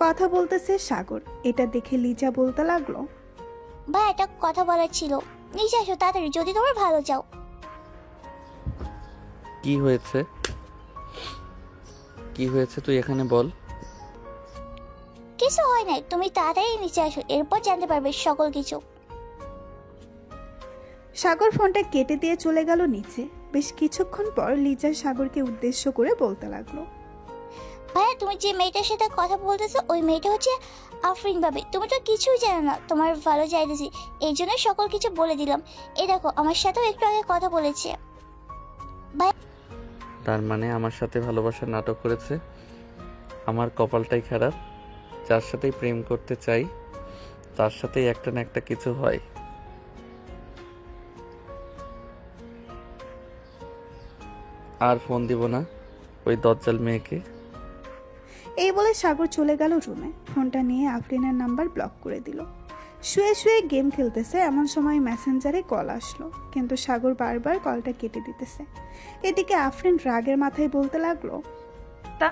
কথা বলতেছে সাগর। এটা দেখে লিজা বলতে লাগলো, ভাই একটা কথা বলার ছিল, নিচে আসো তাড়াতাড়ি যদি তোমার ভালো চাও। কি হয়েছে? কি হয়েছে তুই এখানে বল। কিছু হয় নাই, তুমি তাড়াতাড়ি নিচে আসো, এরপর জানতে পারবে সকল কিছু। সাগর ফোনটা কেটে দিয়ে চলে গেল নিচে। বেশ কিছুক্ষণ পর লিজা সাগরকে উদ্দেশ্য করে বলতে লাগলো, ভাইয়া তুমি যে মেয়েটার সাথে কথা বলতেছো ওই মেয়েটা হচ্ছে আফরিন ভাবি। তুমি তো কিছুই জানো না, তোমার ভালো চাইতেছি এই জন্য সকল কিছু বলে দিলাম। এই দেখো আমার সাথেও একটু আগে কথা বলেছে। তার মানে আমার সাথে ভালোবাসার নাটক করেছে। আমার কপালটাই খারাপ, যার সাথেই প্রেম করতে চাই তার সাথেই একটা না একটা কিছু হয়। আর ফোন দিব না ওই দজ্জাল মেয়েকে। এই বলে সাগর চলে গেল রুমে। ফোনটা নিয়ে আফরিনের নাম্বার ব্লক করে দিল। শুয়ে শুয়ে গেম খেলতেছে এমন সময় মেসেঞ্জারে কল আসলো, কিন্তু সাগর বারবার কলটা কেটে দিতেছে। এদিকে আফরিন রাগের মাথায় বলতে লাগলো, তা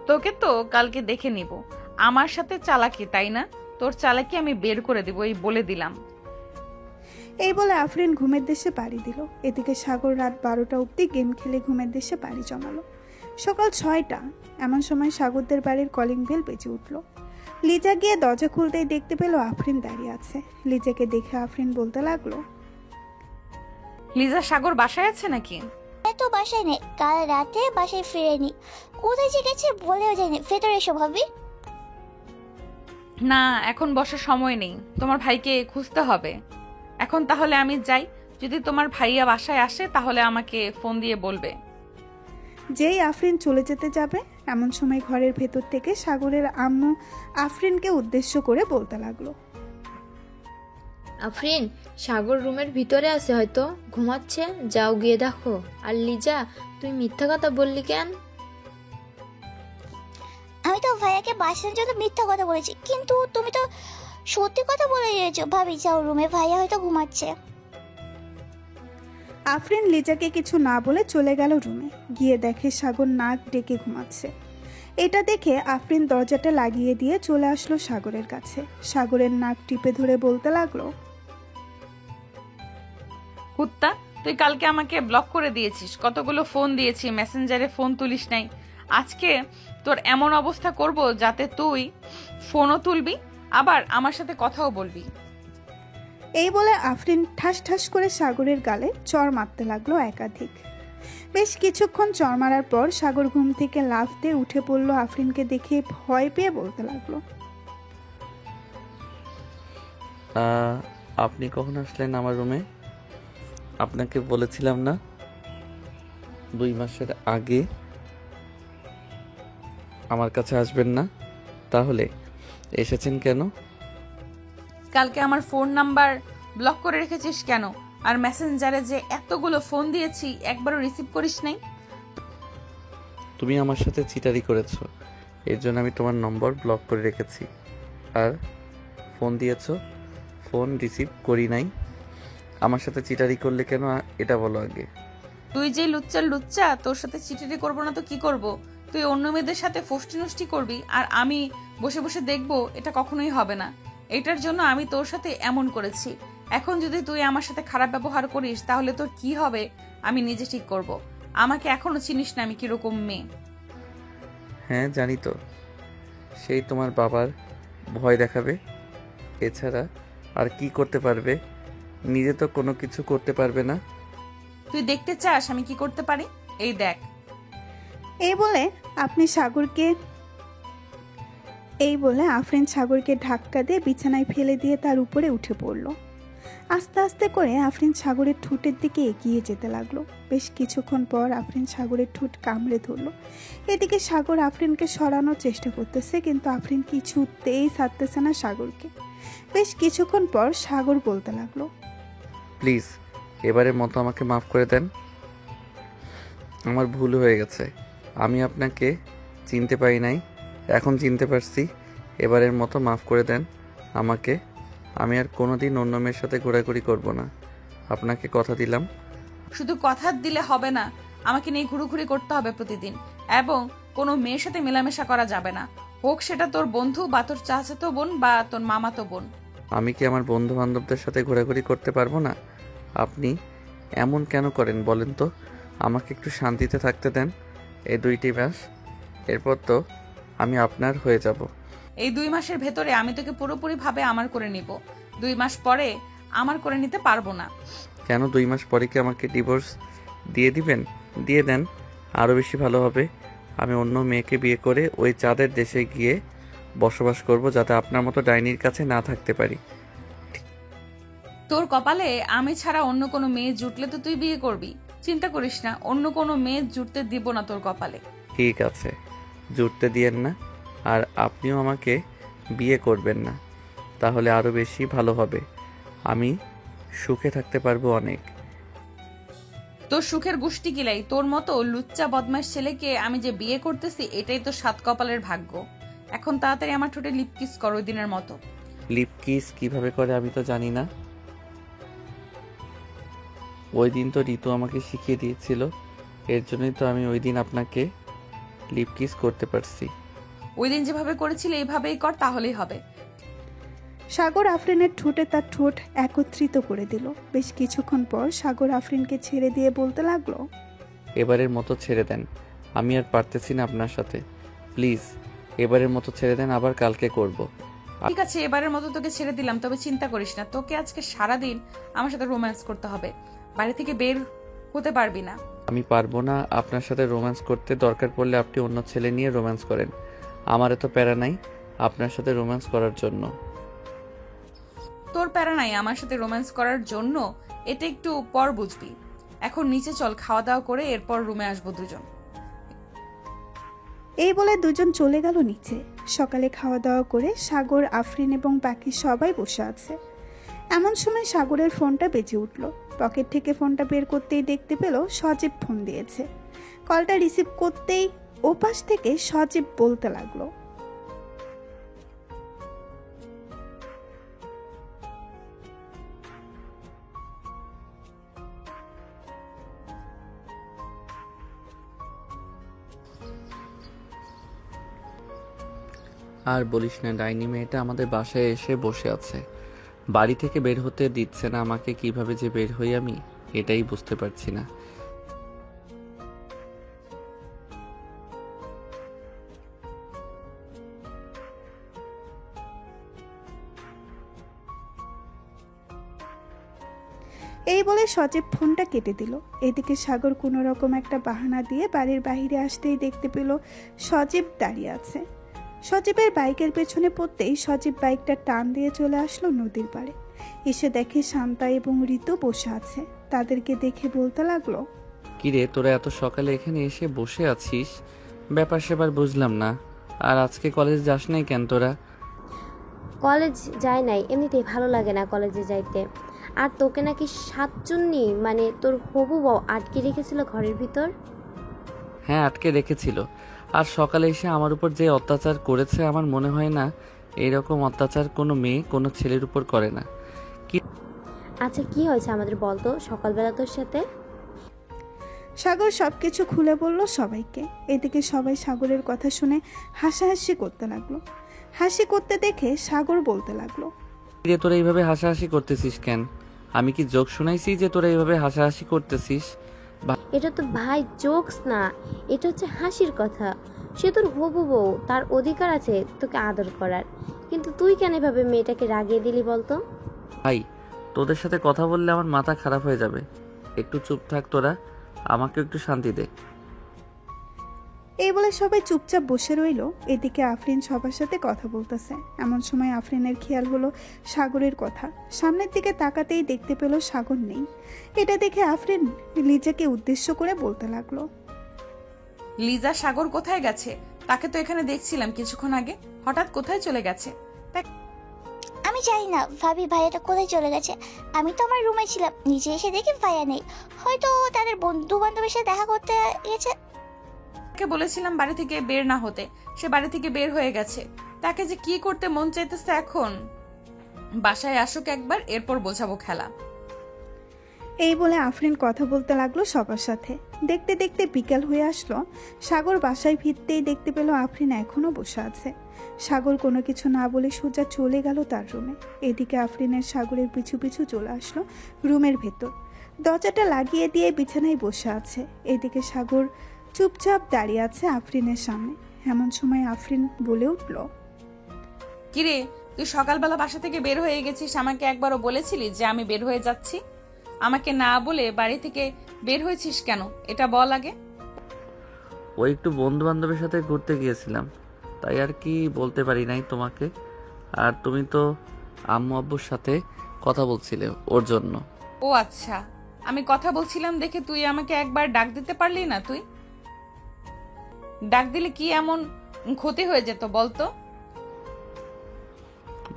তোকে তো কালকে দেখে নিব। আমার সাথে চালাকি, তাই না? তোর চালাকি আমি বের করে দিব, এই বলে দিলাম। এই বলে আফরিন ঘুমের দেশে পাড়ি দিল। এদিকে সাগর রাত 12টা অবধি গেম খেলে ঘুমের দেশে পাড়ি জমালো। সকাল 6টা এমন সময় সাগরদের বাড়ির কলিং বেল বেজে উঠল। লিজা গিয়ে দরজা খুলতেই দেখতে পেল আফরিন দাঁড়িয়ে আছে। লিজাকে দেখে আফরিন বলতে লাগলো, লিজা সাগর বাসায় আছে নাকি? এত বাসায় নেই, কাল রাতে বাসায় ফিরেনি। কোথায় যে গেছে বলেও যায়নি। ভেতরে এসো ভাবি। না, এখন বসার সময় নেই, তোমার ভাইকে খুঁজতে হবে এখন। তাহলে আমি যাই, যদি তোমার ভাইয়া বাসায় আসে তাহলে আমাকে ফোন দিয়ে বলবে। যেই আফরিন চলে যেতে যাবে এমন সময় ঘরের ভেতর থেকে সাগরের আম্মু আফরিনকে উদ্দেশ্য করে বলতে লাগলো, আফরিন সাগর রুমের ভিতরে আছে, হয়তো ঘুমাচ্ছে, যাও গিয়ে দেখো। আর লিজা তুই মিথ্যা কথা বললি কেন? আমি তো ভাইয়াকে বাঁচানোর জন্য মিথ্যা কথা বলেছি, কিন্তু তুমি তো সত্যি কথা বলে দিয়েছো। ভাবি যাও রুমে, ভাইয়া হয়তো ঘুমাচ্ছে। আফরিন লিজাকে কিছু না বলে চলে গেল রুমে। গিয়ে দেখে সাগর নাক ডেকে ঘুমাচ্ছে। এটা দেখে আফরিন দরজাটা লাগিয়ে দিয়ে চলে আসলো সাগরের কাছে। সাগরের নাক টিপে ধরে বলতে লাগলো, কুত্তা, তুই কালকে আমাকে ব্লক করে দিয়েছিস, কতগুলো ফোন দিয়েছি, মেসেঞ্জারে ফোন তুলিস নাই। আজকে তোর এমন অবস্থা করব যাতে তুই ফোনও তুলবি আবার আমার সাথে কথাও বলবি। এই বলে আফরিন ঠাস ঠাস করে সাগরের গালে চড় মারতে লাগলো একাধিক। বেশ কিছুক্ষণ চড় মারার পর সাগর ঘুম থেকে লাফ দিয়ে উঠে পড়লো। আফরিনকে দেখে ভয় পেয়ে বলতে লাগলো, আপনি কখন আসলেন আমার রুমে? আপনাকে বলেছিলাম না 2 মাসের আগে আমার কাছে আসবেন না, তাহলে এসেছেন কেন? কালকে আমার ফোন নাম্বার ব্লক করে রেখেছিস কেন? আর মেসেঞ্জারে যে এতগুলো ফোন দিয়েছি একবারও রিসিভ করিস নাই। তুমি আমার সাথে চিটারি করেছো, এর জন্য আমি তোমার নম্বর ব্লক করে রেখেছি। আর ফোন দিয়েছো, ফোন রিসিভ করি নাই। আমার সাথে চিটারি করলে কেন এটা বলো আগে। তুই যে লুচ্চা, তোর সাথে চিটারি করবো না তো কি করব? তুই অন্য মেয়েদের সাথে ফষ্টি নষ্টি করবি আর আমি বসে বসে দেখবো, এটা কখনোই হবে না। এটার জন্য আমি তোর সাথে এমন করেছি। এখন যদি তুই আমার সাথে খারাপ ব্যবহার করিস তাহলে তোর কি হবে আমি নিজে ঠিক করব। আমাকে এখনো চিনিস না আমি কিরকম মেয়ে। হ্যাঁ জানি তো, সেই তোমার বাবার ভয় দেখাবে, এছাড়া আর কি করতে পারবে? নিজে তো কোনো কিছু করতে পারবে না। তুই দেখতে চাস আমি কি করতে পারি? এই দেখ। এই বলে আফরিন সাগরকে ধাক্কা দিয়ে বিছানায় ফেলে দিয়ে তার উপরে উঠে পড়ল। আস্তে আস্তে করে আফরিন সাগরের ঠোঁটের দিকে এগিয়ে যেতে লাগলো। বেশ কিছুক্ষণ পর আফরিন সাগরের ঠোঁট কামড়ে ধরল। এদিকে সাগর আফরিনকে সরানোর চেষ্টা করতেছে, কিন্তু আফরিন কিছুতেই ছাড়তেছে না সাগরকে। বেশ কিছুক্ষণ পর সাগর বলতে লাগলো, প্লিজ এবারের মতো আমাকে মাফ করে দেন। আমার ভুল হয়ে গেছে, আমি আপনাকে চিনতে পারি নাই, এখন চিনতে পারছি। এবারের মতো মাফ করে দেন আমাকে। আমি আর কোনোদিন অন্য মেয়ের সাথে ঘোরাঘুরি করব না, আপনাকে কথা দিলাম। শুধু কথা দিলে হবে না, আমাকে নিয়ে ঘুরুঘুরি করতে হবে প্রতিদিন, এবং কোনো মেয়ের সাথে মেলামেশা করা যাবে না, হোক সেটা তোর বন্ধু বা তোর চাচাতো বোন বা তোর মামাতো বোন। আমি কি আমার বন্ধু বান্ধবদের সাথে ঘোরাঘুরি করতে পারবো না? আপনি এমন কেন করেন বলেন তো? আমাকে একটু শান্তিতে থাকতে দেন এই 2টি মাস, এরপর তো আমি আপনার হয়ে যাব। এই 2 মাসের ভেতরে আমি তোকে পুরোপুরি ভাবে আমার করে নিব। 2 মাস পরে আমার করে নিতে পারবো না। কেন 2 মাস পরে কি আমাকে ডিভোর্স দিয়ে দিবেন? দিয়ে দেন, আরও বেশি ভালো হবে। আমি অন্য মেয়েকে বিয়ে করে ওই চাঁদের দেশে গিয়ে বসবাস করব, যাতে আপনার মতো ডাইনির কাছে না থাকতে পারি। তোর কপালে আমি ছাড়া অন্য কোনো মেয়ে জুটলে তো তুই বিয়ে করবি। চিন্তা করিস না, অন্য কোনো মেয়ে জুটতে দিব না তোর কপালে। ঠিক আছে, জুটতে দিয়েন না, আর আপনিও আমাকে বিয়ে করবেন না, তাহলে আরও বেশি ভালো হবে। আমি সুখে থাকতে পারবো অনেক। তোর সুখের গুষ্টি কিলাই, তোর মতো লুচ্চা বদমাশ ছেলেকে আমি যে বিয়ে করতেছি এটাই তো 7 কপালের ভাগ্য। এখন তাড়াতাড়ি আমার ঠোঁটে লিপ কিস কর ওই দিনের মতো। লিপ কিস কিভাবে করে আমি তো জানি না। ওই দিন তো ঋতু আমাকে শিখিয়ে দিয়েছিল, এর জন্যই তো আমি ওই দিন আপনাকে লিপ কিস করতে পারছি। ওই দিন যেভাবে করেছিলে এইভাবেই কর, তাহলেই হবে। সাগর আফরিনের ঠোঁটে তার ঠোঁট একত্রিত করে দিল। বেশ কিছুক্ষণ পর সাগর আফরিনকে ছেড়ে দিয়ে বলতে লাগলো, এবারের মতো ছেড়ে দেন, আমি আর পারতেছি না আপনার সাথে। প্লিজ এবারের মতো ছেড়ে দেন, আবার কালকে করব। ঠিক আছে, এবারের মতো তোকে ছেড়ে দিলাম, তবে চিন্তা করিস না, তোকে আজকে সারাদিন আমার সাথে রোম্যান্স করতে হবে, বাড়ি থেকে বের হতে পারবি না। আমি পারবো না আপনার সাথে রোম্যান্স করতে, দরকার পড়লে আপনি অন্য ছেলে নিয়ে রোম্যান্স করেন, আমার এত প্যারা নাই আপনার সাথে রোম্যান্স করার জন্য। তোর প্যারা নাই আমার সাথে রোম্যান্স করার জন্য, এটা একটু পর বুঝবি। এখন নিচে চল, খাওয়া দাওয়া করে এরপর রুমে আসবো দুজন। এই বলে দুজন চলে গেল নিচে। সকালে খাওয়া দাওয়া করে সাগর, আফরিন এবং বাকি সবাই বসে আছে। এমন সময় সাগরের ফোনটা বেজে উঠল। পকেট থেকে ফোনটা বের করতেই দেখতে পেল সজীব ফোন দিয়েছে। কলটা রিসিভ করতেই ওপাশ থেকে সজীব বলতে লাগলো, আর বলিস না, ডাইনি মেয়েটা আমাদের বাসায় এসে বসে আছে, বাড়ি থেকে বের হতে দিচ্ছে না আমাকে। কিভাবে যে বের হই আমি এটাই বুঝতে পারছি না। এই বলে সজীব ফোনটা কেটে দিল। এদিকে সাগর কোনো রকম একটা বাহানা দিয়ে বাড়ির বাইরে আসতেই দেখতে পেল সজীব দাঁড়িয়ে আছে। সজীবের বাইকের পেছনে পড়তেই সজীব বাইকটা টান দিয়ে চলে আসলো নদীর পাড়ে। এসে দেখে শান্তা এবং ঋতু বসে আছে। তাদেরকে দেখে বলতে লাগলো, কিরে তোরা এত সকালে এখানে এসে বসে আছিস, ব্যাপার সেবার বুঝলাম না। আর আজকে কলেজ যাস নাই কেন তোরা? কলেজ যাই নাই, এমনিতেই ভালো লাগে না কলেজে যাইতে। আর তোকে নাকি 7 জুন্নি মানে তোর হবু বউ আটকে রেখেছিল ঘরের ভিতর। হ্যাঁ আটকে রেখেছিল, আর সকালে এসে আমার উপর যে অত্যাচার করেছে, আমার মনে হয় না এইরকম অত্যাচার কোনো মেয়ে কোনো ছেলের উপর করে না। আচ্ছা কি হয়েছে আমাদের বলতো সকালবেলা তোর সাথে? সাগর সবকিছু খুলে বলল সবাইকে। এদিকে সবাই সাগরের কথা শুনে হাসাহাসি করতে লাগলো। হাসি করতে দেখে সাগর বলতে লাগলো, রে তোরা এইভাবে হাসাহাসি করতেছিস কেন? আমি কি জোক শুনাইছি যে তোরা এইভাবে হাসাহাসি করতেছিস? এটা তো ভাই জোকস না, এটা হচ্ছে হাসির কথা। সে তোর হবু বউ, তার অধিকার আছে তোকে আদর করার। কিন্তু তুই কেন এভাবে মেয়েটাকে রাগিয়ে দিলি বলতো? ভাই, তোদের সাথে কথা বললে আমার মাথা খারাপ হয়ে যাবে। একটু চুপ থাক তোরা, আমাকে একটু শান্তি দে। এই বলে সবাই চুপচাপ বসে রইল। এদিকে আফরিন সবার সাথে কথা বলতেছে। এমন সময় আফরিনের খেয়াল হলো সাগরের কথা। সামনের দিকে তাকাতেই দেখতে পেল সাগর নেই। এটা দেখে আফরিন লিজাকে উদ্দেশ্য করে বলতে লাগলো, লিজা সাগর কোথায় গেছে? তাকে তো এখানে দেখছিলাম কিছুক্ষণ আগে, হঠাৎ কোথায় চলে গেছে? আমি জানি না ভাবি ভাইয়াটা কোথায় চলে গেছে। আমি তো আমার রুমে ছিলাম, নিচে এসে দেখি ভাইয়া নেই। হয়তো তাদের বন্ধু বান্ধবের সাথে দেখা করতে গেছে। তাকে বলেছিলাম বাড়ি থেকে বের না হতে, সে বাড়ি থেকে বের হয়ে গেছে। তাকে যে কি করতে মন চাইতেছে এখন। বাসায় আসুক একবার, এরপর বোঝাবো খেলা। এই বলে আফরিন কথা বলতে লাগলো সবার সাথে। দেখতে দেখতে বিকেল হয়ে আসলো। সাগর বাসায় ফিরতেই দেখতে পেল আফরিন এখনো বসে আছে। সাগর কোনো কিছু না বলে সোজা চলে গেল তার রুমে। এদিকে আফরিনের সাগরের পিছু পিছু চলে আসলো রুমের ভেতর। দরজাটা লাগিয়ে দিয়ে বিছানায় বসে আছে। এদিকে সাগর চুপচাপ দাঁড়িয়ে আছে আফরিনের সামনে। এমন সময় আফরিন বলে উঠল, কিরে, তুই সকালবেলা বাসা থেকে বের হয়ে গেছিস, আমাকে একবারও বলেছিলি যে আমি বের হয়ে যাচ্ছি? আমাকে না বলে বাড়ি থেকে বের হয়েছিস কেন, এটা বল আগে। ওই একটু বন্ধু বান্ধবের সাথে ঘুরতে গিয়েছিলাম, তাই আর কি বলতে পারি নাই তোমাকে। আর তুমি তো আম্মু আব্বুর সাথে কথা বলছিলে ওর জন্য। ও আচ্ছা, আমি কথা বলছিলাম দেখে তুই আমাকে একবার ডাক দিতে পারলি না? তুই ডাক দিলে কি এমন ক্ষতি হয়ে যেত বলতো?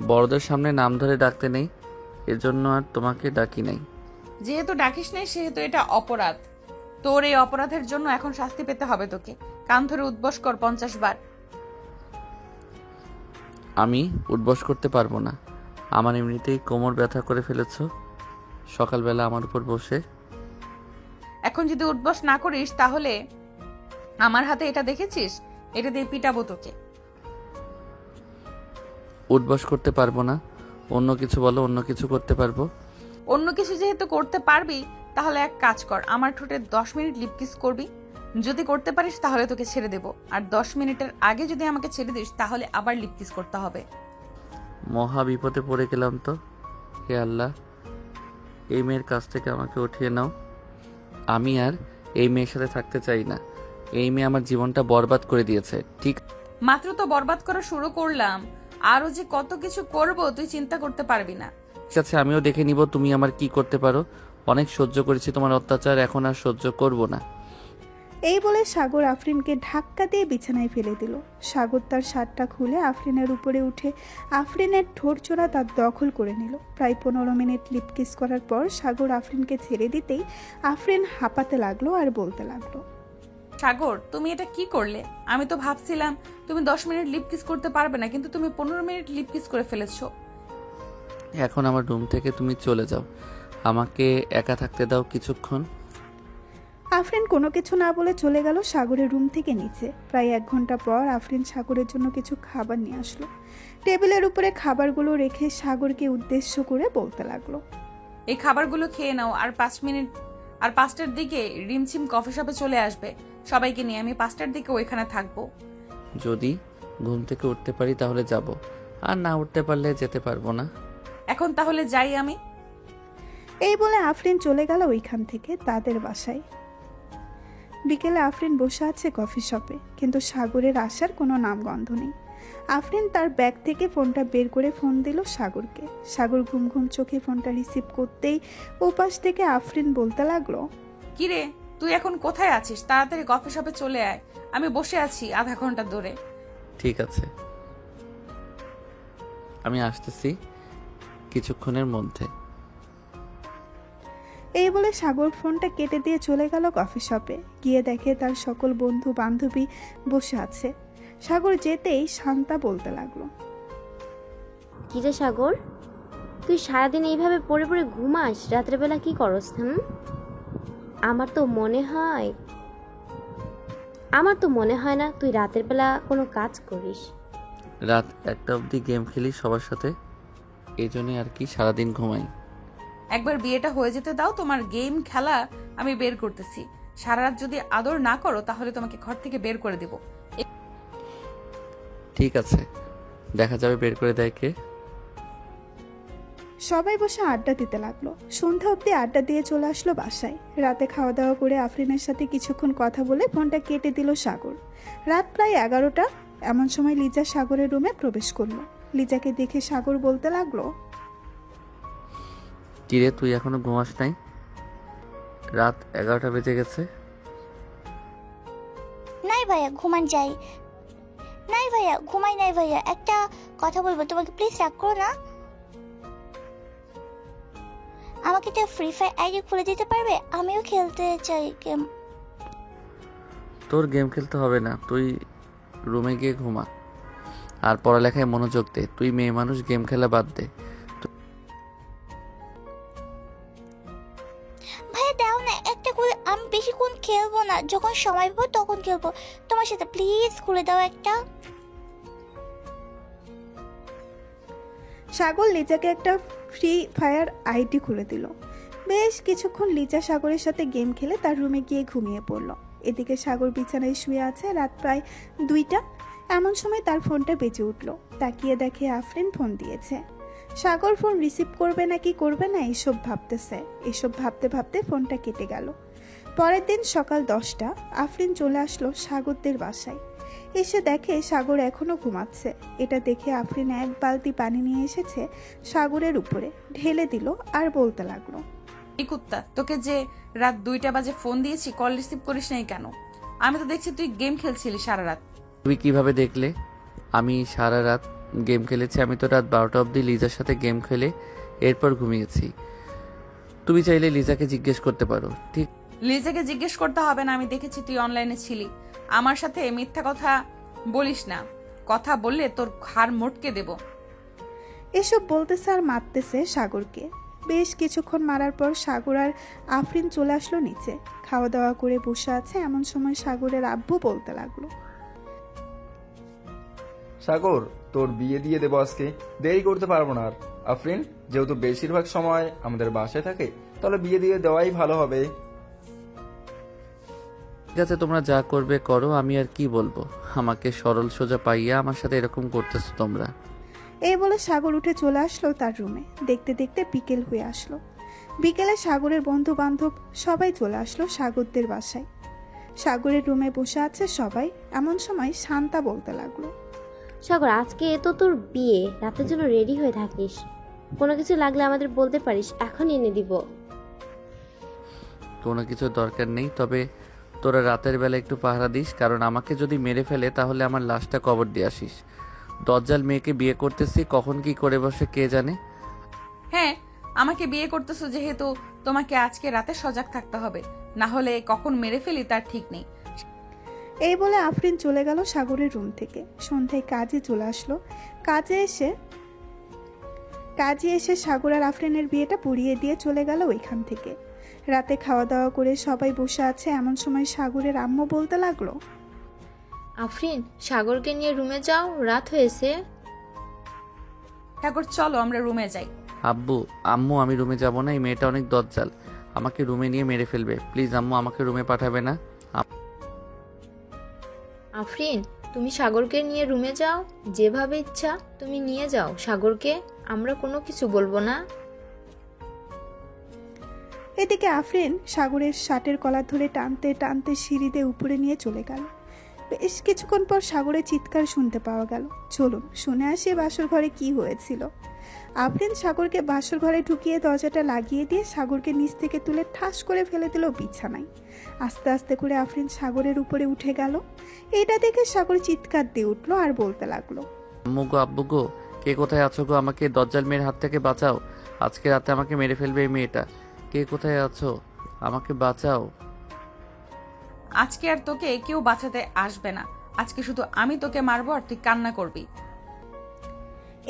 বড়দের সামনে নাম ধরে ডাকতে নেই, এজন্য আর তোমাকে ডাকি নাই। যেহেতু ডাকিস নাই সেহেতু এটা অপরাধ। তোর এই অপরাধের জন্য এখন শাস্তি পেতে হবে তোকে। কান ধরে উদ্বস কর 50 বার। আমি উঠবস করতে পারবো না, আমার এমনিতেই কোমর ব্যথা করে ফেলেছো সকালবেলা আমার উপর বসে। এখন যদি উঠবস না করিস তাহলে আমার হাতে এটা দেখেছিস, এটা দিয়ে পিটাবো তোকে। উঠবস করতে পারবো না, অন্য কিছু বলো, অন্য কিছু করতে পারবো। অন্য কিছু যেহেতু করতে পারবি তাহলে এক কাজ কর, আমার ঠোঁটে 10 মিনিট লিপ কিস করবি। যদি করতে পারিস তাহলে তোকে ছেড়ে দেব, আর 10 মিনিটের আগে যদি আমাকে ছেড়ে দিস তাহলে আবার লিপ কিস করতে হবে। মহা বিপদে পড়ে গেলাম তো। হে আল্লাহ, এই মেয়ের কাছ থেকে আমাকে উঠিয়ে নাও। আমি আর এই মেয়ের সাথে থাকতে চাই না। এই মেয়ে আমার জীবনটা বরবাদ করে দিয়েছে। ঠিক মাত্র তো বরবাদ করা শুরু করলাম, আরো যে কত কিছু করব তুই চিন্তা করতে পারবি না। ঠিক আছে, আমিও দেখে নিব তুমি আমার কি করতে পারো। অনেক সহ্য করেছি তোমার অত্যাচার, এখন আর সহ্য করব না। এই বলে সাগর আফরিনকে ধাক্কা দিয়ে বিছানায় ফেলে দিল। সাগর তার শার্টটা খুলে আফরিনের উপরে উঠে আফরিনের ঠোঁট চোরা তার দখল করে নিল। প্রায় 15 মিনিট লিপ কিস করার পর সাগর আফরিনকে ছেড়ে দিতেই আফরিন হাঁপাতে লাগলো আর বলতে লাগলো, সাগর তুমি এটা কি করলে? আমি তো ভাবছিলাম তুমি 10 মিনিট লিপ কিস করতে পারবে না, কিন্তু তুমি 15 মিনিট লিপ কিস করে ফেলেছো। এখন আমার রুম থেকে তুমি চলে যাও, আমাকে একা থাকতে দাও কিছুক্ষণ। আফরিন কোনো কিছু না বলে চলে গেল সাগরের রুম থেকে নিচে। প্রায় 1 ঘন্টা পর আফরিন সাগরের জন্য কিছু খাবার নিয়ে আসলো। টেবিলের উপরে খাবারগুলো রেখে সাগরকে উদ্দেশ্য করে বলতে লাগলো, এই খাবারগুলো খেয়ে নাও, আর 5 মিনিট আর 5টার দিকে রিমঝিম কফি শপে চলে আসবে সবাইকে নিয়ে। আমি 5টার দিকে ওইখানে থাকবো। যদি ঘুম থেকে উঠতে পারি তাহলে যাব, আর না উঠতে পারলে যেতে পারবো না। এখন তাহলে যাই আমি। এই বলে আফরিন চলে গেল ওইখান থেকে তাদের বাসায়। বিকেলে আফরিন বসে আছে কফি শপে, কিন্তু সাগরের আসার কোনো নামগন্ধ নেই। আফরিন তার ব্যাগ থেকে ফোনটা বের করে ফোন দিল সাগরকে। সাগর ঘুম ঘুম চোখে ফোনটা রিসিভ করতেই ওপাশ থেকে আফরিন বলতে লাগলো, কিরে তুই এখন কোথায় আছিস? তাড়াতাড়ি কফি শপে চলে আয়, আমি বসে আছি আধা ঘন্টা ধরে। ঠিক আছে, আমি আসতেছি কিছুক্ষণের মধ্যে। এই বলে সাগর ফোনটা কেটে দিয়ে চলে গেল কফি শপে। গিয়ে দেখে তার সকল বন্ধু বান্ধবী বসে আছে। সাগর যেতেই শান্তা বলতে লাগলো, কিরে সাগর, তুই সারাদিন এইভাবে পড়ে পড়ে ঘুমাস, রাত্রেবেলা কি করস? আমার তো মনে হয় না তুই রাতের বেলা কোনো কাজ করিস। রাত 1টা অবধি গেম খেলি সবার সাথে। এই জন্যই আর কি সারাদিন ঘুমাই। একবার বিয়েটা হয়ে যেতে দাও, তোমার গেম খেলা আমি বের করতেছি। সারা রাত যদি আদর না করো তাহলে তোমাকে ঘর থেকে বের করে দেব। ঠিক আছে, দেখা যাবে বের করে দেয় কে। সবাই বসে আড্ডা দিতে লাগলো। সন্ধ্যা অবধি আড্ডা দিয়ে চলে আসলো বাসায়। রাতে খাওয়া দাওয়া করে আফরিনের সাথে কিছুক্ষণ কথা বলে ফোনটা কেটে দিল সাগর। রাত প্রায় 11টা। এমন সময় লিজা সাগরের রুমে প্রবেশ করলো। লিজাকে দেখে সাগর বলতে লাগলো, কিরে তুই এখনো ঘুমাস নাই? রাত 11টা বেজে গেছে। নাই ভাইয়া ঘুমান যাই। নাই ভাইয়া ঘুমাই নাই ভাইয়া, একটা কথা বলবো তোমাকে, প্লিজ রাগ করো না। আমাকে একটা ফ্রি ফায়ার আইডি খুলে দিতে পারবে? আমিও খেলতে চাই গেম। তোর গেম খেলতে হবে না, তুই রুমে গিয়ে ঘুমা আর পড়ালেখায় মনোযোগ দে। তুই মেয়ে মানুষ, গেম খেলা বাদ দে। ভাইয়া দাও না একটা খুলে, আমি বেশিক্ষণ খেলবো না, যখন সময় পাবো তখন খেলবো তোমার সাথে, প্লিজ খুলে দাও একটা। সাগর লিজাকে একটা ফ্রি ফায়ার আইডি খুলে দিল। বেশ কিছুক্ষণ লিজা সাগরের সাথে গেম খেলে তার রুমে গিয়ে ঘুমিয়ে পড়ল। এদিকে সাগর বিছানায় শুয়ে আছে। রাত প্রায় 2টা। এমন সময় তার ফোনটা বেজে উঠল। তাকিয়ে দেখে আফরিন ফোন দিয়েছে। সাগর ফোন রিসিভ করবে নাকি করবে না এইসব ভাবতেছে। এসব ভাবতে ভাবতে ফোনটা কেটে গেল। পরের দিন সকাল 10টা আফরিন চলে আসলো সাগরদের বাসায়। এসে দেখে সাগর এখনো ঘুমাচ্ছে। এটা দেখে আফরিন এক বালতি পানি নিয়ে এসেছে সাগরের উপরে ঢেলে দিল আর বলতে লাগলো, এই কুত্তা, তোকে যে রাত 2টা বাজে ফোন দিয়েছি, কল রিসিভ করিস নাই কেন? আমি তো দেখছি তুই গেম খেলছিলি সারা রাত। তুমি কিভাবে দেখলে আমি সারা রাত গেম খেলেছি? আমি তো রাত 12টা অবধি লিজার সাথে গেম খেলে এরপর ঘুমিয়েছি। তুমি চাইলে লিজাকে জিজ্ঞেস করতে পারো। ঠিক, লিজাকে জিজ্ঞেস করতে হবে না, আমি দেখেছি তুই অনলাইনে ছিলি। আমার সাথে মিথ্যা কথা বলিস না, কথা বললে তোর ঘাড় মোটকে দেব। এসব বলতেছে আর মারতেছে সাগরকে। বেশ কিছুক্ষণ মারার পর সাগর আর আফরিন চলে আসলো নিচে। খাওয়া দাওয়া করে বসে আছে। এমন সময় সাগরের আব্বু বলতে লাগলো, সাগর, তোর বিয়ে দিয়ে দেবো আজকে, দেরি করতে পারবো না আর। আফরিন যেহেতু বেশিরভাগ সময় আমাদের বাসায় থাকে, তাহলে বিয়ে দিয়ে দেওয়াই ভালো হবে। ঠিক আছে, তোমরা যা করবে করো, আমি আর কি বলবো। আমাকে সরল সোজা পাইয়া আমার সাথে এরকম করতেছো তোমরা। এই বলে সাগর উঠে চলে আসলো তার রুমে। দেখতে দেখতে বিকেল হয়ে আসলো। বিকেলে সাগরের বন্ধু বান্ধব সবাই চলে আসলো সাগরদের বাসায়। সাগরের রুমে বসে আছে সবাই। এমন সময় শান্তা বলতে লাগলো, সাগর আজকে তো তোর বিয়ে, রাতের জন্য রেডি হয়ে থাকিস। কোনো কিছু লাগলে আমাদের বলতে পারিস, এখন এনে দিব। কোনো কিছু দরকার নেই, তবে তোরা রাতের বেলা একটু পাহারা দিস, কারণ আমাকে যদি মেরে ফেলে তাহলে আমার লাশটা কবর দিয়ে আসিস। দজ্জাল মেয়েকে বিয়ে করতেছি, কখন কি করে বসে কে জানে। হ্যাঁ, আমাকে বিয়ে করতেছো যেহেতু তোমাকে আজকে রাতে সজাগ থাকতে হবে, না হলে কখন মেরে ফেলি তার ঠিক নেই। এই বলে আফরিন চলে গেল সাগরের রুম থেকে। সন্ধ্যায় কাজে চলে আসলো। কাজে এসে সাগর আর আফরিনের বিয়েটা পুড়িয়ে দিয়ে চলে গেল ওইখান থেকে। রাতে খাওয়া দাওয়া করে সবাই বসে আছে। এমন সময় সাগরের আম্মু বলতে লাগলো, আফরিন সাগরকে নিয়ে রুমে যাও, রাত হয়েছে। সাগর চলো আমরা রুমে যাই। আম্মু আমি রুমে যাব না, এই মেয়েটা অনেক দজ্জাল, আমাকে রুমে নিয়ে মেরে ফেলবে। প্লিজ আম্মু, আমাকে রুমে পাঠাবে না। আফরিন তুমি সাগরকে নিয়ে রুমে যাও, যেভাবে ইচ্ছা তুমি নিয়ে যাও সাগরকে, আমরা কোনো কিছু বলবো না। এদিকে আফরিন সাগরের শার্টের কলার ধরে টানতে টানতে সিঁড়িতে উপরে নিয়ে চলে গেল। বেশ কিছুক্ষণ পর সাগরের চিৎকার শুনতে পাওয়া গেল। চলুন শুনে আসি বাসর ঘরে কি হয়েছিল। আফরিন সাগরকে বাসর ঘরে ঢুকিয়ে দরজাটা লাগিয়ে দিয়ে সাগরকে নিচ থেকে তুলে ঠাস করে ফেলে দিল বিছানায়। আস্তে আস্তে করে আফরিন সাগরের উপরে উঠে গেল। এটা দেখে সাগর চিৎকার দিয়ে উঠলো আর বলতে লাগলো, আম্মু গো, আব্বু গো, কে কোথায় আছো গো? আমাকে দজ্জাল মেয়ের হাত থেকে বাঁচাও। আজকে রাতে আমাকে মেরে ফেলবে এই মেয়েটা। কে কোথায় আছো? আমাকে বাঁচাও। আজকে আর তোকে কেউ বাঁচাতে আসবে না। আজকে শুধু আমি তোকে মারবো আর তুই কান্না করবি।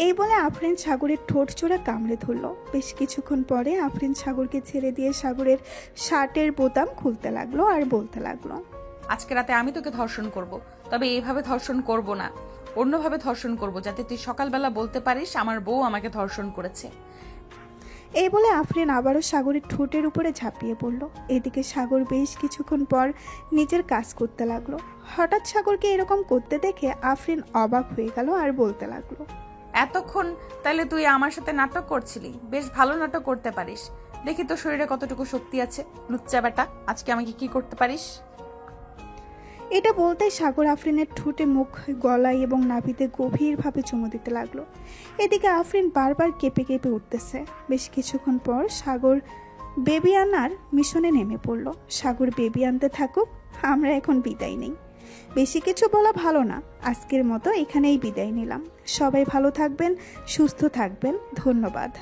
এই বলে আফরিন সাগরের ঠোঁট জোড়া কামড়ে ধরলো। বেশ কিছুক্ষণ পরে আফরিন সাগরকে ছেড়ে দিয়ে সাগরের শার্টের বোতাম খুলতে লাগলো আর বলতে লাগলো, আজকে রাতে আমি তোকে ধর্ষণ করব, তবে এইভাবে ধর্ষণ করব না। অন্যভাবে ধর্ষণ করব, যাতে তুই সকালবেলা বলতে পারিস আমার বউ আমাকে ধর্ষণ করেছে। এই বলে আফরিন আবারও সাগরের ঠোঁটের উপরে ঝাঁপিয়ে পড়ল। এদিকে সাগর বেশ কিছুক্ষণ পর নিজের কাজ করতে লাগলো। হঠাৎ সাগরকে এরকম করতে দেখে আফরিন অবাক হয়ে গেল আর বলতে লাগলো, এতক্ষণ তাহলে তুই আমার সাথে নাটক করছিলি? বেশ ভালো নাটক করতে পারিস। দেখি তো শরীরে কতটুকু শক্তি আছে। লুচ্চা বেটা, আজকে আমাকে কি করতে পারিস? এটা বলতেই সাগর আফরিনের ঠোঁটে, মুখ, গলায় এবং নাভিতে গভীরভাবে চুমু দিতে লাগলো। এদিকে আফরিন বারবার কেঁপে কেঁপে উঠতেছে। বেশ কিছুক্ষণ পর সাগর বেবি আনার মিশনে নেমে পড়ল। সাগর বেবি আনতে থাকুক, আমরা এখন বিদায় নেই। বেশি কিছু বলা ভালো না, আজকের মতো এখানেই বিদায় নিলাম। সবাই ভালো থাকবেন, সুস্থ থাকবেন। ধন্যবাদ।